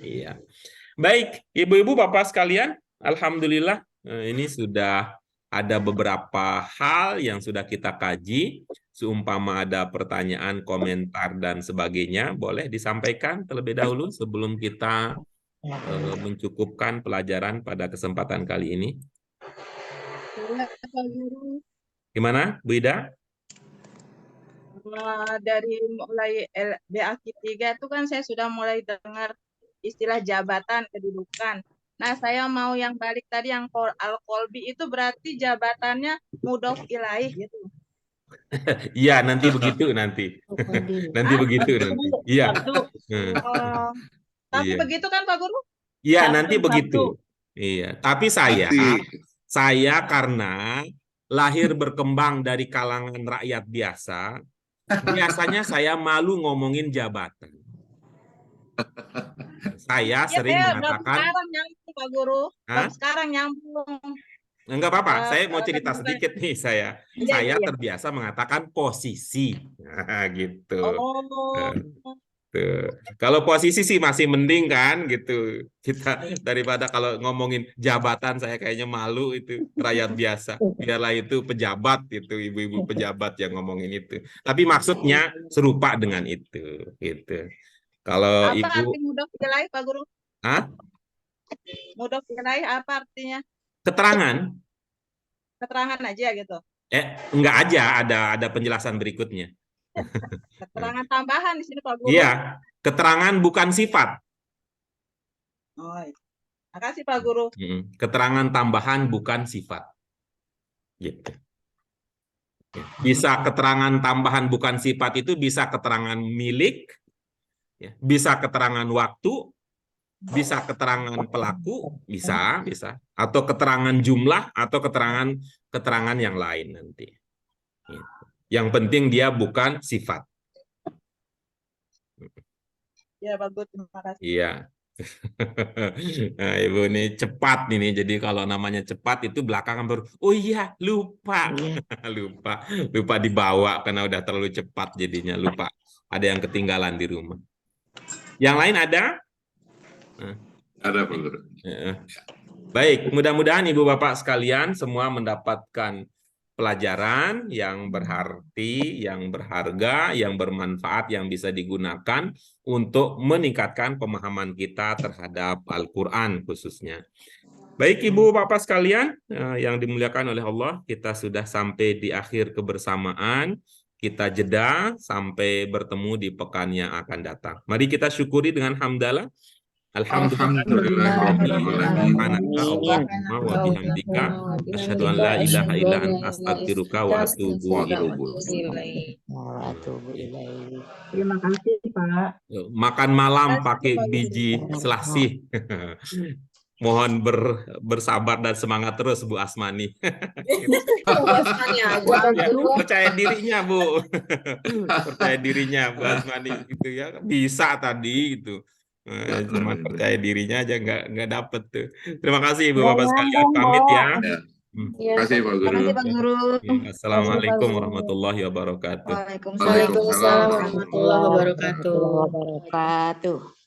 Iya. Baik, Ibu-ibu, Bapak sekalian, alhamdulillah ini sudah ada beberapa hal yang sudah kita kaji. Seumpama ada pertanyaan, komentar, dan sebagainya, boleh disampaikan terlebih dahulu sebelum kita mencukupkan pelajaran pada kesempatan kali ini. Pak Guru. Gimana, Bu Ida? Dari mulai BAQ3 itu kan saya sudah mulai dengar istilah jabatan, kedudukan. Nah, saya mau yang balik tadi yang al-qalbi itu berarti jabatannya mudhof ilaih gitu. Iya, nanti begitu nanti. Nanti begitu nanti. Iya. Tapi Iya. begitu kan Pak Guru? Iya, Satu, nanti begitu. Iya, tapi saya karena lahir berkembang dari kalangan rakyat biasa, biasanya saya malu ngomongin jabatan. Saya sering mengatakan, sekarang nyambung Pak Guru. Hah? Sekarang nyambung. Enggak apa-apa, saya mau cerita sedikit nih saya. Saya terbiasa mengatakan posisi. Nah, gitu. Tuh. Kalau posisi sih masih mending kan gitu. Kita daripada kalau ngomongin jabatan saya kayaknya malu itu rakyat biasa. Biarlah itu pejabat itu, ibu-ibu pejabat yang ngomongin itu. Tapi maksudnya serupa dengan itu gitu. Kalau apa Ibu arti mudhof ilaih Pak Guru? Hah? Mudhof ilaih apa artinya? Keterangan? Keterangan aja gitu. Enggak aja, ada penjelasan berikutnya. Keterangan tambahan di sini Pak Guru. Iya, keterangan bukan sifat. Oh, makasih Pak Guru. Keterangan tambahan bukan sifat. Gitu. Bisa keterangan tambahan bukan sifat itu bisa keterangan milik, bisa keterangan waktu, bisa keterangan pelaku, bisa, atau keterangan jumlah atau keterangan yang lain nanti. Gitu. Yang penting dia bukan sifat. Ya, bagus. Terima kasih. Iya. Nah, Ibu ini cepat ini. Jadi kalau namanya cepat itu belakangan baru, oh iya, lupa. Iya. Lupa dibawa karena udah terlalu cepat jadinya lupa. Ada yang ketinggalan di rumah. Yang lain ada? Ada Pak Guru. Ya. Baik, mudah-mudahan Ibu Bapak sekalian semua mendapatkan pelajaran yang berarti, yang berharga, yang bermanfaat, yang bisa digunakan untuk meningkatkan pemahaman kita terhadap Al-Quran khususnya. Baik Ibu Bapak sekalian yang dimuliakan oleh Allah, kita sudah sampai di akhir kebersamaan. Kita jeda sampai bertemu di pekan yang akan datang. Mari kita syukuri dengan hamdalah. Subhanaka wa bihamdika asyhadu an la ilaha illa anta astaghfiruka wa atubu ilaik. Terima kasih Pak. Makan malam pakai biji selasih. Mohon bersabar dan semangat terus Bu Asmani. Percaya dirinya Bu. Percaya dirinya Bu Asmani gitu ya. Bisa tadi gitu. Cuma percaya dirinya aja nggak dapet tuh. Terima kasih Ibu Bapak sekalian, pamit ya. Terima kasih Pak Guru. Terima kasih Pak Guru. Assalamualaikum warahmatullahi wabarakatuh. Waalaikumsalam Waalaikumsalam warahmatullahi wabarakatuh.